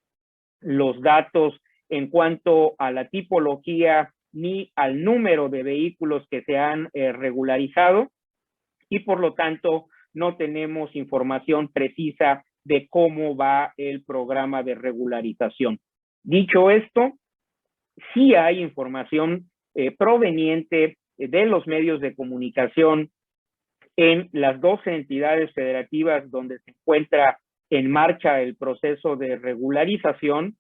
los datos en cuanto a la tipología ni al número de vehículos que se han regularizado y por lo tanto no tenemos información precisa de cómo va el programa de regularización. Dicho esto, sí hay información proveniente de los medios de comunicación en las 12 entidades federativas donde se encuentra en marcha el proceso de regularización,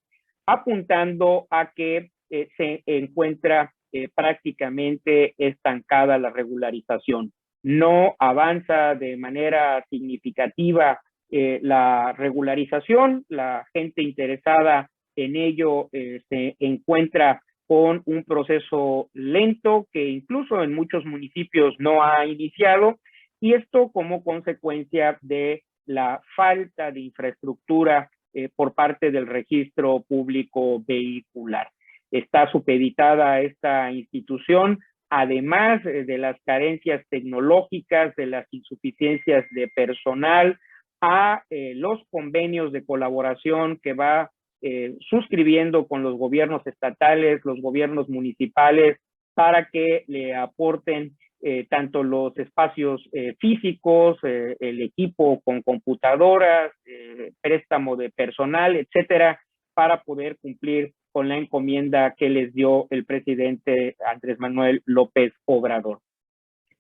apuntando a que se encuentra prácticamente estancada la regularización. No avanza de manera significativa la regularización, la gente interesada en ello se encuentra con un proceso lento que incluso en muchos municipios no ha iniciado, y esto como consecuencia de la falta de infraestructura por parte del registro público vehicular. Está supeditada esta institución, además de las carencias tecnológicas, de las insuficiencias de personal, a los convenios de colaboración que va suscribiendo con los gobiernos estatales, los gobiernos municipales, para que le aporten tanto los espacios físicos, el equipo con computadoras, préstamo de personal, etcétera, para poder cumplir con la encomienda que les dio el presidente Andrés Manuel López Obrador.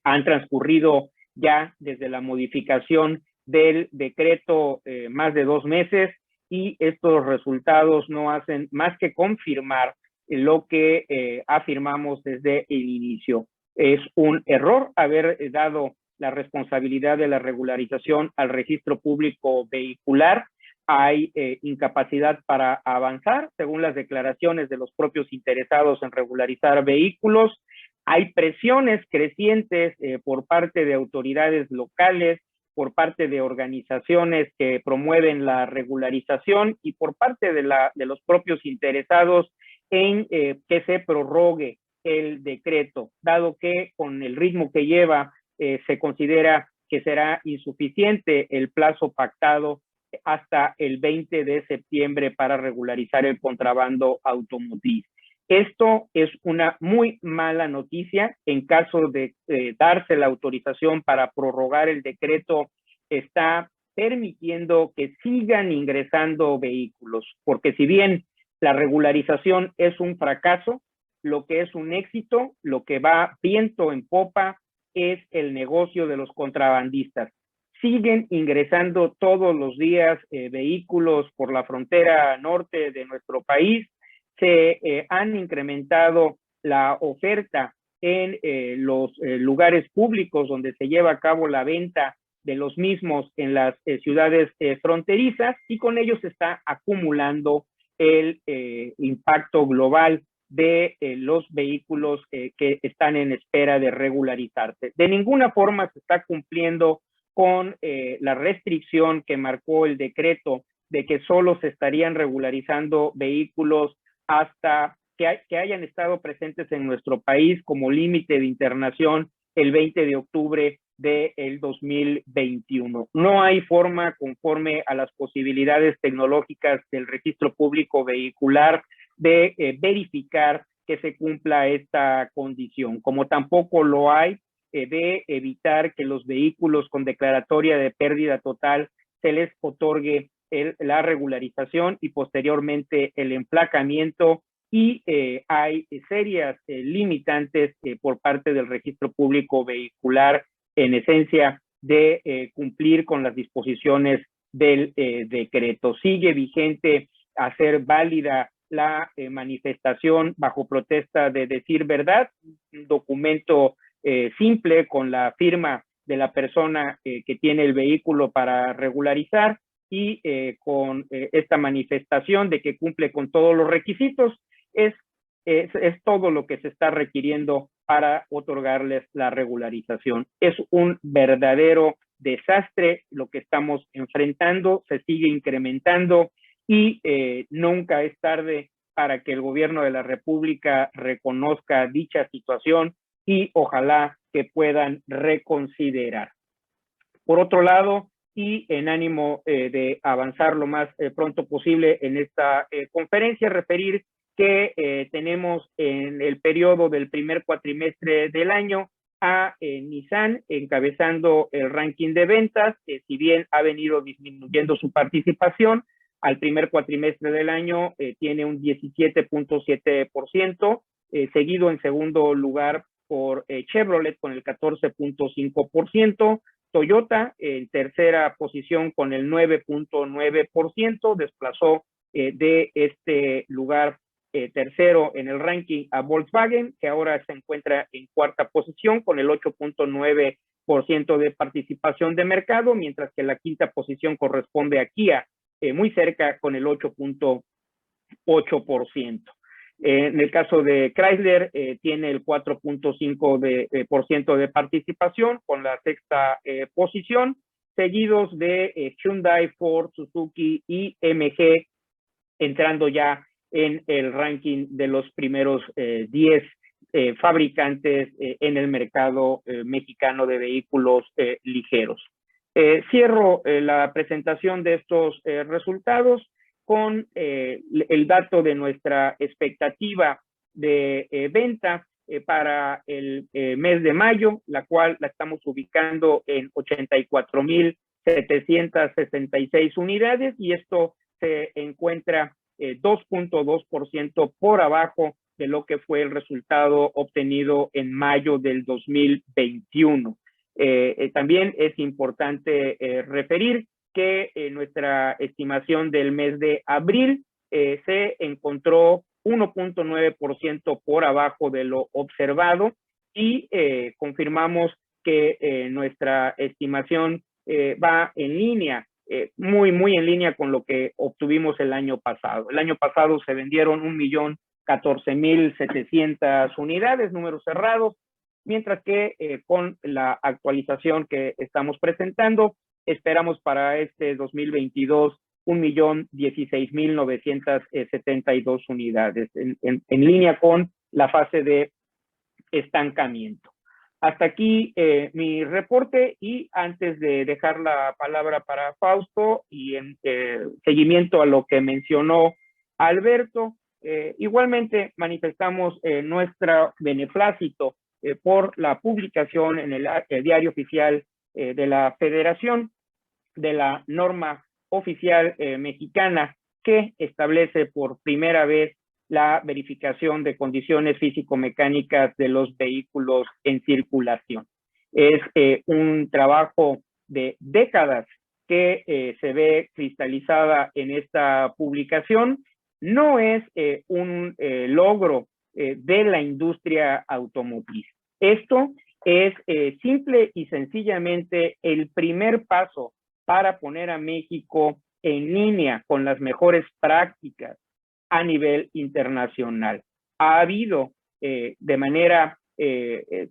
Han transcurrido ya desde la modificación del decreto más de 2 meses y estos resultados no hacen más que confirmar lo que afirmamos desde el inicio. Es un error haber dado la responsabilidad de la regularización al registro público vehicular. Hay incapacidad para avanzar, según las declaraciones de los propios interesados en regularizar vehículos. Hay presiones crecientes por parte de autoridades locales, por parte de organizaciones que promueven la regularización y por parte de los propios interesados en que se prorrogue el decreto, dado que con el ritmo que lleva se considera que será insuficiente el plazo pactado hasta el 20 de septiembre para regularizar el contrabando automotriz. Esto es una muy mala noticia. En caso de darse la autorización para prorrogar el decreto, está permitiendo que sigan ingresando vehículos, porque si bien la regularización es un fracaso, lo que es un éxito, lo que va viento en popa, es el negocio de los contrabandistas. Siguen ingresando todos los días vehículos por la frontera norte de nuestro país. Se han incrementado la oferta en los lugares públicos donde se lleva a cabo la venta de los mismos en las ciudades fronterizas, y con ello se está acumulando el impacto global de los vehículos que están en espera de regularizarse. De ninguna forma se está cumpliendo con la restricción que marcó el decreto de que solo se estarían regularizando vehículos hasta que hayan estado presentes en nuestro país como límite de internación el 20 de octubre del 2021. No hay forma, conforme a las posibilidades tecnológicas del registro público vehicular, de verificar que se cumpla esta condición, como tampoco lo hay de evitar que los vehículos con declaratoria de pérdida total se les otorgue la regularización y posteriormente el emplacamiento, y hay serias limitantes por parte del registro público vehicular en esencia de cumplir con las disposiciones del decreto. Sigue vigente hacer válida la manifestación bajo protesta de decir verdad, un documento simple con la firma de la persona que tiene el vehículo para regularizar y con esta manifestación de que cumple con todos los requisitos, es todo lo que se está requiriendo para otorgarles la regularización. Es un verdadero desastre lo que estamos enfrentando, se sigue incrementando y nunca es tarde para que el gobierno de la República reconozca dicha situación y ojalá que puedan reconsiderar. Por otro lado, y en ánimo de avanzar lo más pronto posible en esta conferencia, referir que tenemos en el periodo del primer cuatrimestre del año a Nissan encabezando el ranking de ventas, si bien ha venido disminuyendo su participación, al primer cuatrimestre del año tiene un 17.7%, seguido en segundo lugar por Chevrolet con el 14.5%, Toyota en tercera posición con el 9.9%, desplazó de este lugar tercero en el ranking a Volkswagen, que ahora se encuentra en cuarta posición con el 8.9% de participación de mercado, mientras que la quinta posición corresponde a Kia, muy cerca con el 8.8%. En el caso de Chrysler, tiene el 4.5% de participación con la sexta posición, seguidos de Hyundai, Ford, Suzuki y MG, entrando ya en el ranking de los primeros 10 fabricantes en el mercado mexicano de vehículos ligeros. Cierro la presentación de estos resultados con el dato de nuestra expectativa de venta para el mes de mayo, la cual la estamos ubicando en 84,766 unidades, y esto se encuentra 2.2% por abajo de lo que fue el resultado obtenido en mayo del 2021. También es importante referir que nuestra estimación del mes de abril se encontró 1.9% por abajo de lo observado y confirmamos que nuestra estimación va en línea, muy en línea con lo que obtuvimos el año pasado. El año pasado se vendieron 1,014,700 unidades, números cerrados, mientras que con la actualización que estamos presentando, esperamos para este 2022 1,016,972 unidades, en línea con la fase de estancamiento. Hasta aquí mi reporte, y antes de dejar la palabra para Fausto y en seguimiento a lo que mencionó Alberto, igualmente manifestamos nuestro beneplácito por la publicación en el Diario Oficial de la Federación de la norma oficial mexicana que establece por primera vez la verificación de condiciones físico-mecánicas de los vehículos en circulación. Es un trabajo de décadas que se ve cristalizada en esta publicación. No es un logro de la industria automotriz. Esto es simple y sencillamente el primer paso para poner a México en línea con las mejores prácticas a nivel internacional. Ha habido de manera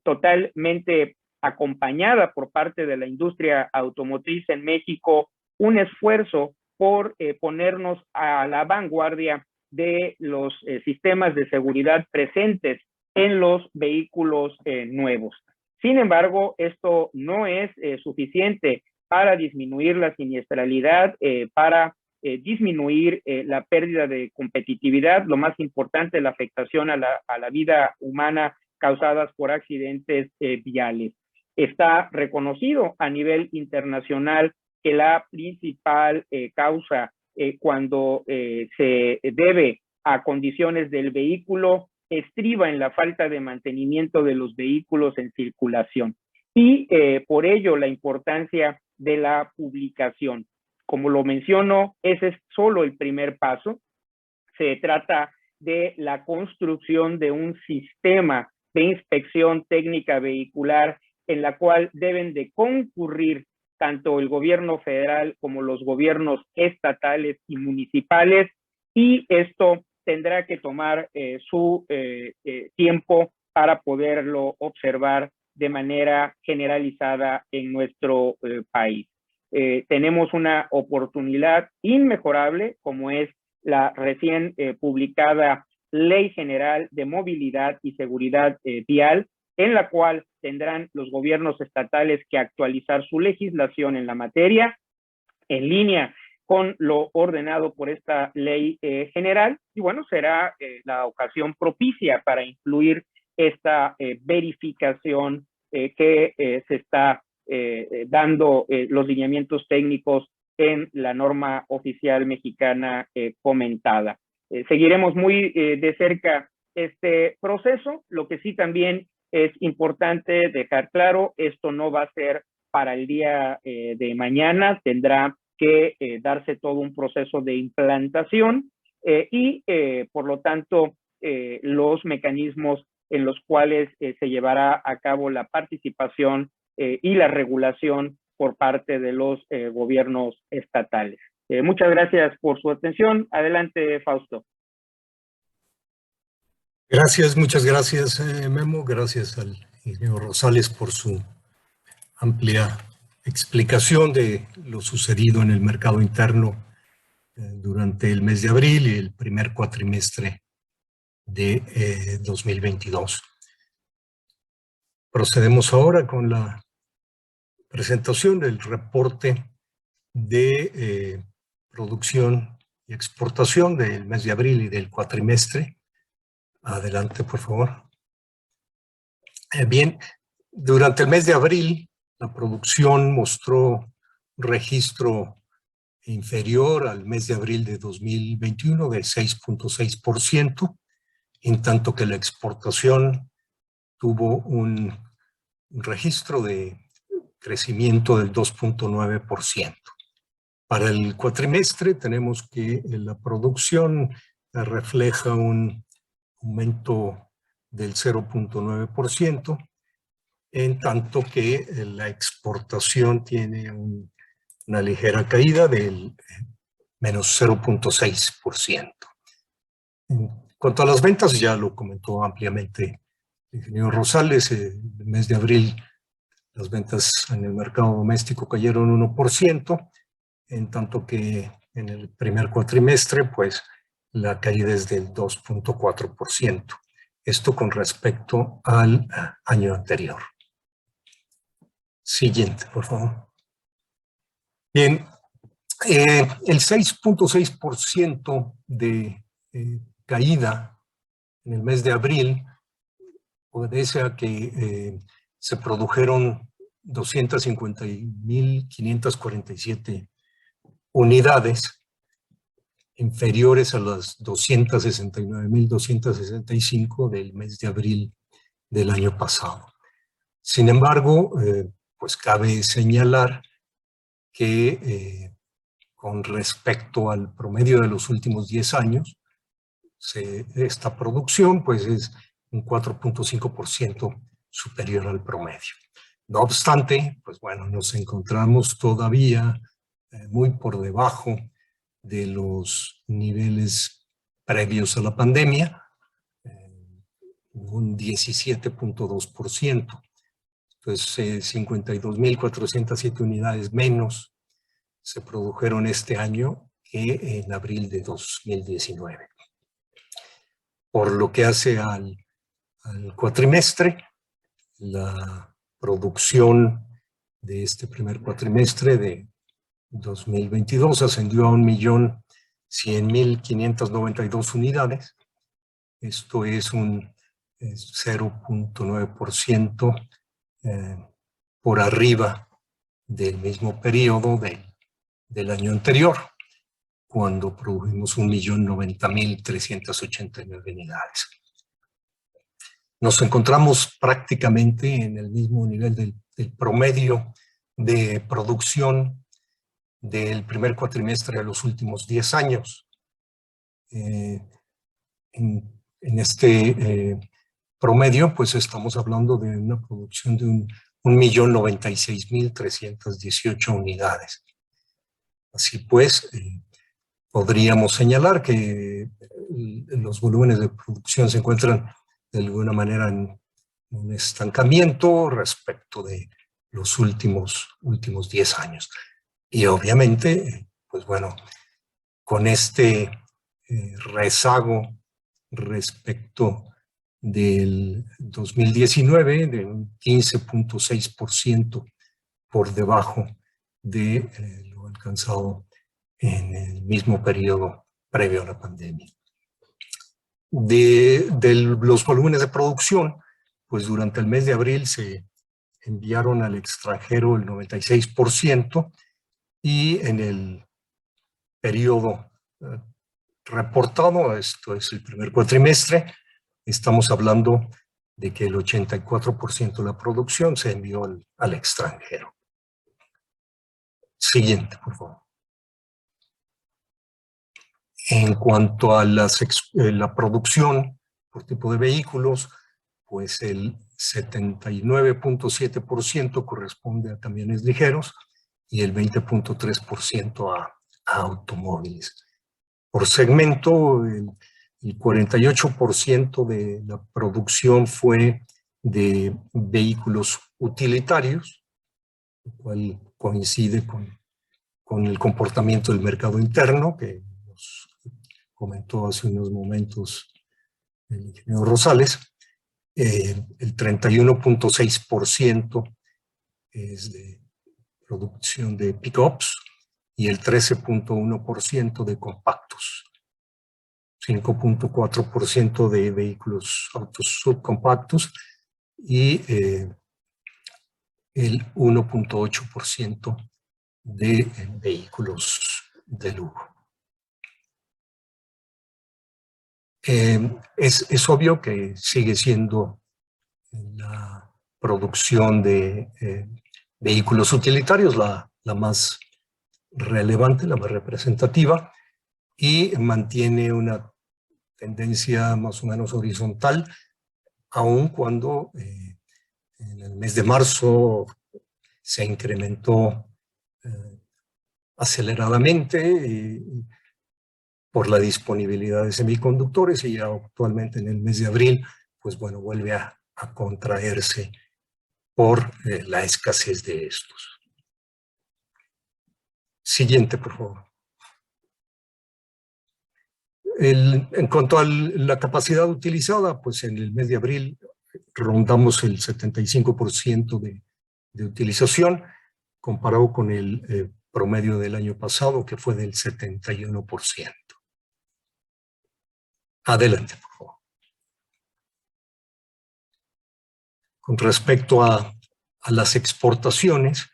totalmente acompañada por parte de la industria automotriz en México un esfuerzo por ponernos a la vanguardia de los sistemas de seguridad presentes en los vehículos nuevos. Sin embargo, esto no es suficiente para disminuir la siniestralidad, para disminuir la pérdida de competitividad, lo más importante, la afectación a la vida humana causadas por accidentes viales. Está reconocido a nivel internacional que la principal causa cuando se debe a condiciones del vehículo estriba en la falta de mantenimiento de los vehículos en circulación. Y por ello la importancia de la publicación. Como lo menciono, ese es solo el primer paso. Se trata de la construcción de un sistema de inspección técnica vehicular en la cual deben de concurrir tanto el gobierno federal como los gobiernos estatales y municipales, y esto tendrá que tomar su tiempo para poderlo observar de manera generalizada en nuestro país. Tenemos una oportunidad inmejorable, como es la recién publicada Ley General de Movilidad y Seguridad Vial, en la cual tendrán los gobiernos estatales que actualizar su legislación en la materia, en línea con lo ordenado por esta ley general, y bueno, será la ocasión propicia para incluir esta verificación que se está dando los lineamientos técnicos en la norma oficial mexicana comentada. Seguiremos muy de cerca este proceso. Lo que sí también es importante dejar claro, esto no va a ser para el día de mañana, tendrá que darse todo un proceso de implantación y por lo tanto los mecanismos en los cuales se llevará a cabo la participación y la regulación por parte de los gobiernos estatales. Muchas gracias por su atención. Adelante, Fausto. Gracias, muchas gracias, Memo. Gracias al ingeniero Rosales por su amplia explicación de lo sucedido en el mercado interno durante el mes de abril y el primer cuatrimestre de 2022. Procedemos ahora con la presentación del reporte de producción y exportación del mes de abril y del cuatrimestre. Adelante, por favor. Bien, durante el mes de abril, la producción mostró un registro inferior al mes de abril de 2021 de 6.6%, en tanto que la exportación tuvo un registro de crecimiento del 2.9%. Para el cuatrimestre tenemos que la producción refleja un aumento del 0.9%, en tanto que la exportación tiene una ligera caída del menos 0.6%. En cuanto a las ventas, ya lo comentó ampliamente el ingeniero Rosales, el mes de abril las ventas en el mercado doméstico cayeron 1%, en tanto que en el primer cuatrimestre, pues la caída es del 2.4%. Esto con respecto al año anterior. Siguiente, por favor. Bien, el 6.6% de caída en el mes de abril obedece a que se produjeron 250.547 unidades, inferiores a las 269.265 del mes de abril del año pasado. Sin embargo, pues cabe señalar que con respecto al promedio de los últimos 10 años, esta producción pues es un 4.5% superior al promedio. No obstante, pues bueno, nos encontramos todavía muy por debajo de los niveles previos a la pandemia, un 17.2%. Entonces, 52.407 unidades menos se produjeron este año que en abril de 2019. Por lo que hace al cuatrimestre, la producción de este primer cuatrimestre de 2022 ascendió a 1.100.592 unidades. Esto es un 0.9% por arriba del mismo periodo del año anterior, cuando produjimos 1.090.389 unidades. Nos encontramos prácticamente en el mismo nivel del promedio de producción del primer cuatrimestre de los últimos 10 años. en este promedio, pues estamos hablando de una producción de 1.096.318 unidades. Así pues, podríamos señalar que los volúmenes de producción se encuentran de alguna manera en un estancamiento respecto de los últimos 10 años. Y obviamente, pues bueno, con este rezago respecto del 2019, de un 15.6% por debajo de lo alcanzado en el mismo periodo previo a la pandemia. De los volúmenes de producción, pues durante el mes de abril se enviaron al extranjero el 96%, y en el periodo reportado, esto es el primer cuatrimestre, estamos hablando de que el 84% de la producción se envió al extranjero. Siguiente, por favor. En cuanto a la producción por tipo de vehículos, pues el 79.7% corresponde a camiones ligeros y el 20.3% a automóviles. Por segmento, el 48% de la producción fue de vehículos utilitarios, lo cual coincide con el comportamiento del mercado interno, que nos comentó hace unos momentos el ingeniero Rosales. El 31.6% es de producción de pick-ups y el 13.1% de compactos, 5.4% de vehículos autos subcompactos y el 1.8% de vehículos de lujo. Es obvio que sigue siendo la producción de vehículos utilitarios la más relevante, la más representativa, y mantiene una tendencia más o menos horizontal, aun cuando en el mes de marzo se incrementó aceleradamente por la disponibilidad de semiconductores, y ya actualmente en el mes de abril, pues bueno, vuelve a contraerse por la escasez de estos. Siguiente, por favor. En cuanto a la capacidad utilizada, pues en el mes de abril rondamos el 75% de utilización, comparado con el promedio del año pasado, que fue del 71%. Adelante, por favor. Con respecto a las exportaciones,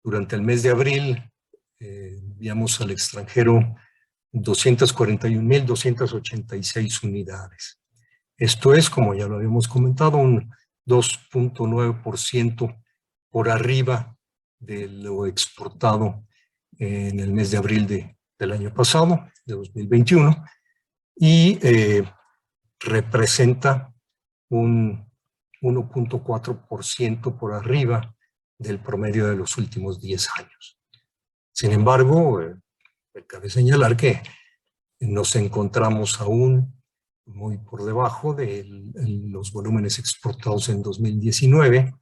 durante el mes de abril enviamos al extranjero 241.286 unidades. Esto es, como ya lo habíamos comentado, un 2.9% por arriba de lo exportado en el mes de abril del año pasado, de 2021, y representa un 1.4% por arriba del promedio de los últimos 10 años. Sin embargo, cabe señalar que nos encontramos aún muy por debajo de los volúmenes exportados en 2019,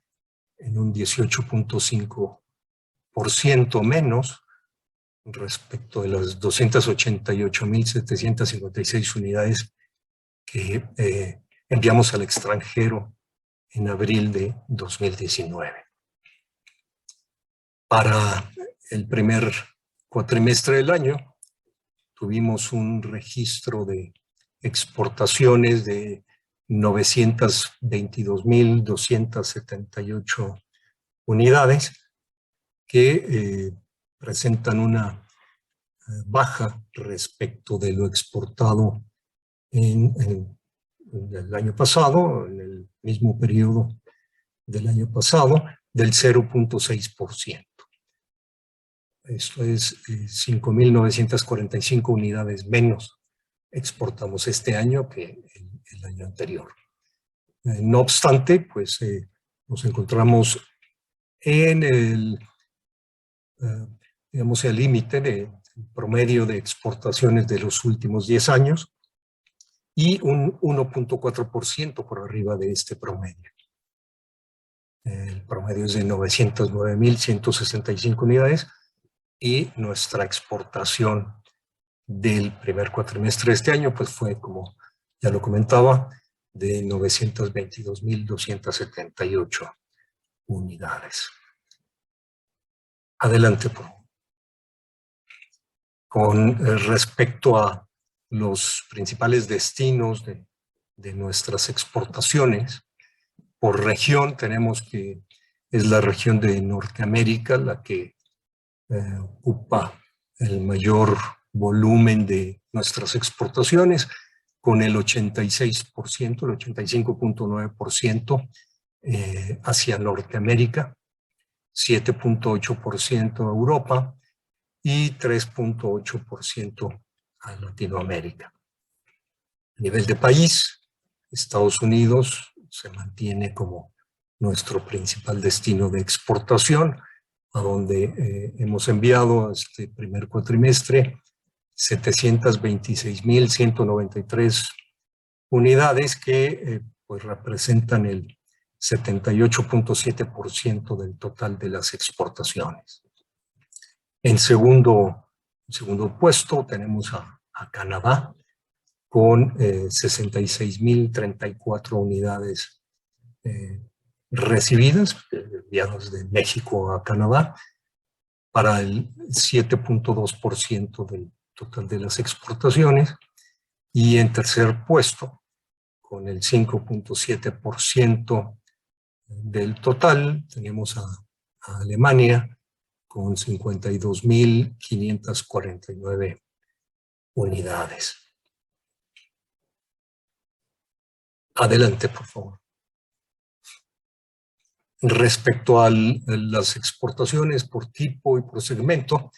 en un 18.5% menos respecto de las 288.756 unidades que enviamos al extranjero en abril de 2019. Para el primer cuatrimestre del año, tuvimos un registro de exportaciones de 922.278 unidades que presentan una baja respecto de lo exportado en el año pasado, en el mismo periodo del año pasado, del 0.6%. Esto es 5.945 unidades menos exportamos este año que el año anterior. No obstante, pues nos encontramos en digamos, el límite de promedio de exportaciones de los últimos 10 años y un 1.4% por arriba de este promedio. El promedio es de 909.165 unidades y nuestra exportación del primer cuatrimestre de este año pues fue, como ya lo comentaba, de 922.278 unidades. Adelante, por favor. Con respecto a los principales destinos de nuestras exportaciones, por región tenemos que es la región de Norteamérica la que ocupa el mayor volumen de nuestras exportaciones, con el 86%, el 85.9% hacia Norteamérica, 7.8% a Europa y 3.8% a Latinoamérica. A nivel de país, Estados Unidos se mantiene como nuestro principal destino de exportación, a donde hemos enviado este primer cuatrimestre 726.193 unidades que pues representan el 78.7% del total de las exportaciones. En segundo puesto tenemos a Canadá con 66.034 unidades recibidas, enviadas de México a Canadá, para el 7.2% del total de las exportaciones. Y en tercer puesto, con el 5.7% del total, tenemos a Alemania con 52.549 unidades. Adelante, por favor. Respecto a las exportaciones por tipo y por segmento,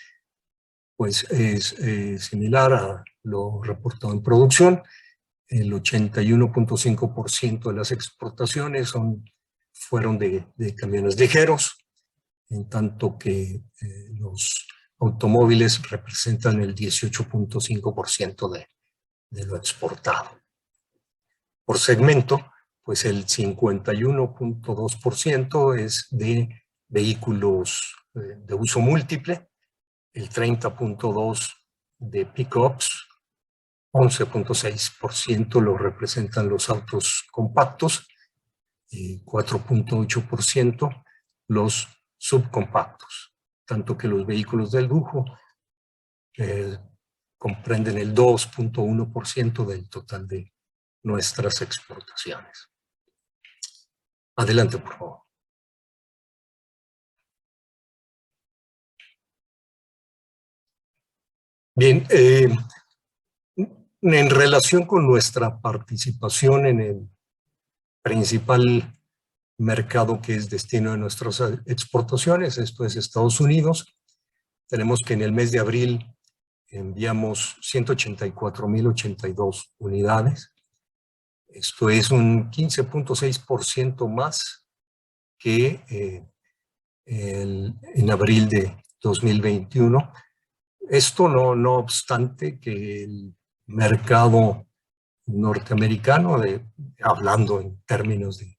pues es similar a lo reportado en producción. El 81.5% de las exportaciones fueron de camiones ligeros, en tanto que los automóviles representan el 18.5% de lo exportado. Por segmento, pues el 51.2% es de vehículos de uso múltiple, el 30.2% de pick-ups, 11.6% lo representan los autos compactos, y 4.8% los subcompactos, tanto que los vehículos de lujo comprenden el 2.1% del total de nuestras exportaciones. Adelante, por favor. Bien, en relación con nuestra participación en el principal mercado que es destino de nuestras exportaciones, esto es Estados Unidos, tenemos que en el mes de abril enviamos 184.082 unidades. Esto es un 15.6% más que en abril de 2021. Esto no obstante que el mercado norteamericano, hablando en términos del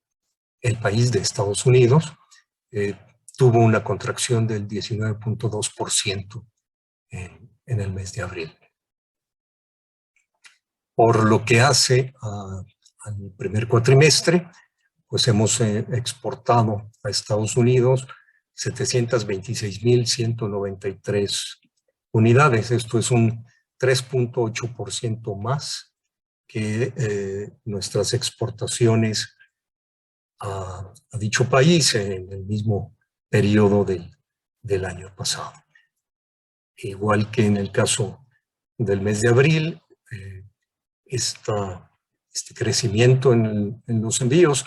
país de Estados Unidos, tuvo una contracción del 19.2% en el mes de abril. Por lo que hace al primer cuatrimestre, pues hemos exportado a Estados Unidos 726.193 unidades. Esto es un 3.8% más que nuestras exportaciones a dicho país en el mismo periodo del año pasado. Igual que en el caso del mes de abril, este crecimiento en los envíos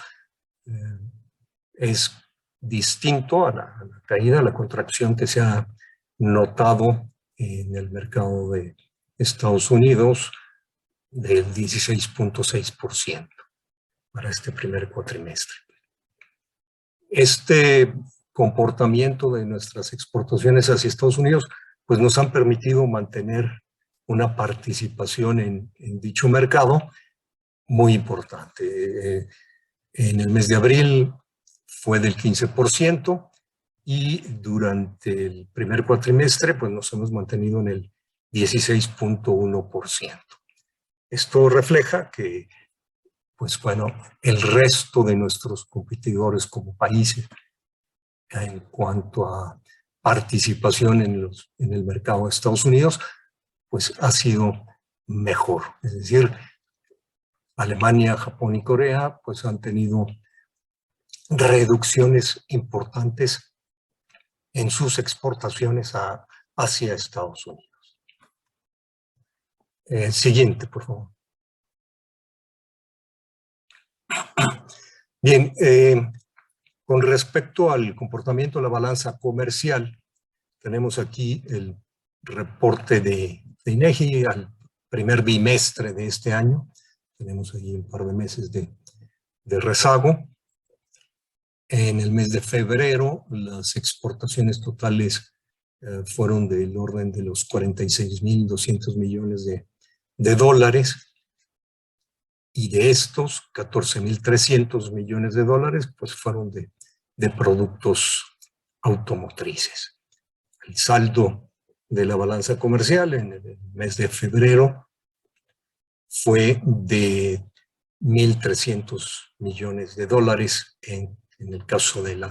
es distinto a la caída, a la contracción que se ha notado en el mercado de Estados Unidos del 16.6% para este primer cuatrimestre. Este comportamiento de nuestras exportaciones hacia Estados Unidos pues nos han permitido mantener una participación en dicho mercado muy importante. En el mes de abril fue del 15% y durante el primer cuatrimestre pues nos hemos mantenido en el 16.1%. Esto refleja que, pues bueno, el resto de nuestros competidores como países en cuanto a participación en el mercado de Estados Unidos, pues ha sido mejor. Es decir, Alemania, Japón y Corea pues han tenido reducciones importantes en sus exportaciones hacia Estados Unidos. Siguiente, por favor. Bien, con respecto al comportamiento de la balanza comercial, tenemos aquí el reporte de INEGI al primer bimestre de este año. Tenemos ahí un par de meses de rezago. En el mes de febrero, las exportaciones totales fueron del orden de los 46.200 millones de dólares. Y de estos, 14.300 millones de dólares pues fueron de productos automotrices. El saldo de la balanza comercial en el mes de febrero fue de 1.300 millones de dólares en el caso de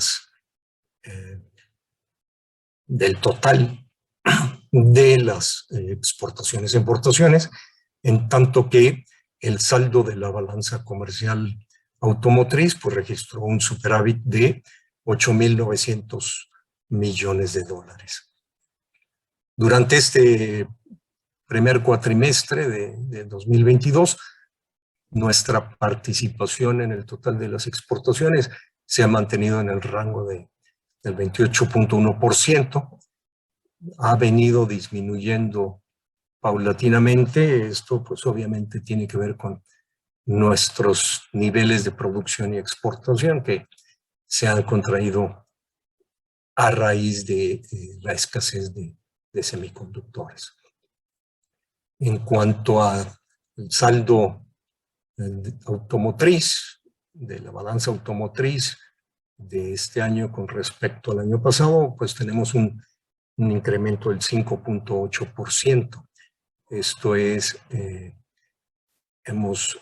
del total de las exportaciones e importaciones, en tanto que el saldo de la balanza comercial automotriz pues registró un superávit de 8.900 millones de dólares. Durante este primer cuatrimestre de 2022, nuestra participación en el total de las exportaciones se ha mantenido en el rango del 28.1%. Ha venido disminuyendo paulatinamente. Esto pues obviamente tiene que ver con nuestros niveles de producción y exportación que se han contraído a raíz de la escasez de semiconductores. En cuanto al saldo automotriz, de la balanza automotriz de este año con respecto al año pasado, pues tenemos un incremento del 5.8%. Esto es, hemos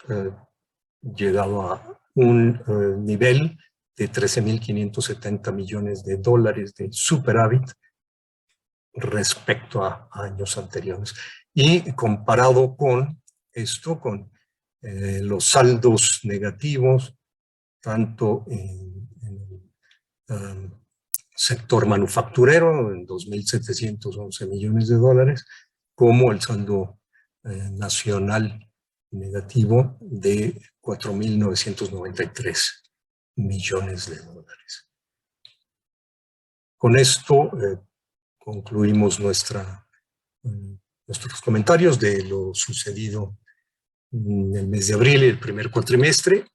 llegado a un nivel de 13.570 millones de dólares de superávit respecto a años anteriores. Y comparado con esto, con los saldos negativos, tanto en el sector manufacturero, en 2.711 millones de dólares, como el saldo nacional negativo de 4.993 millones de dólares. Con esto concluimos nuestros comentarios de lo sucedido en el mes de abril y el primer cuatrimestre.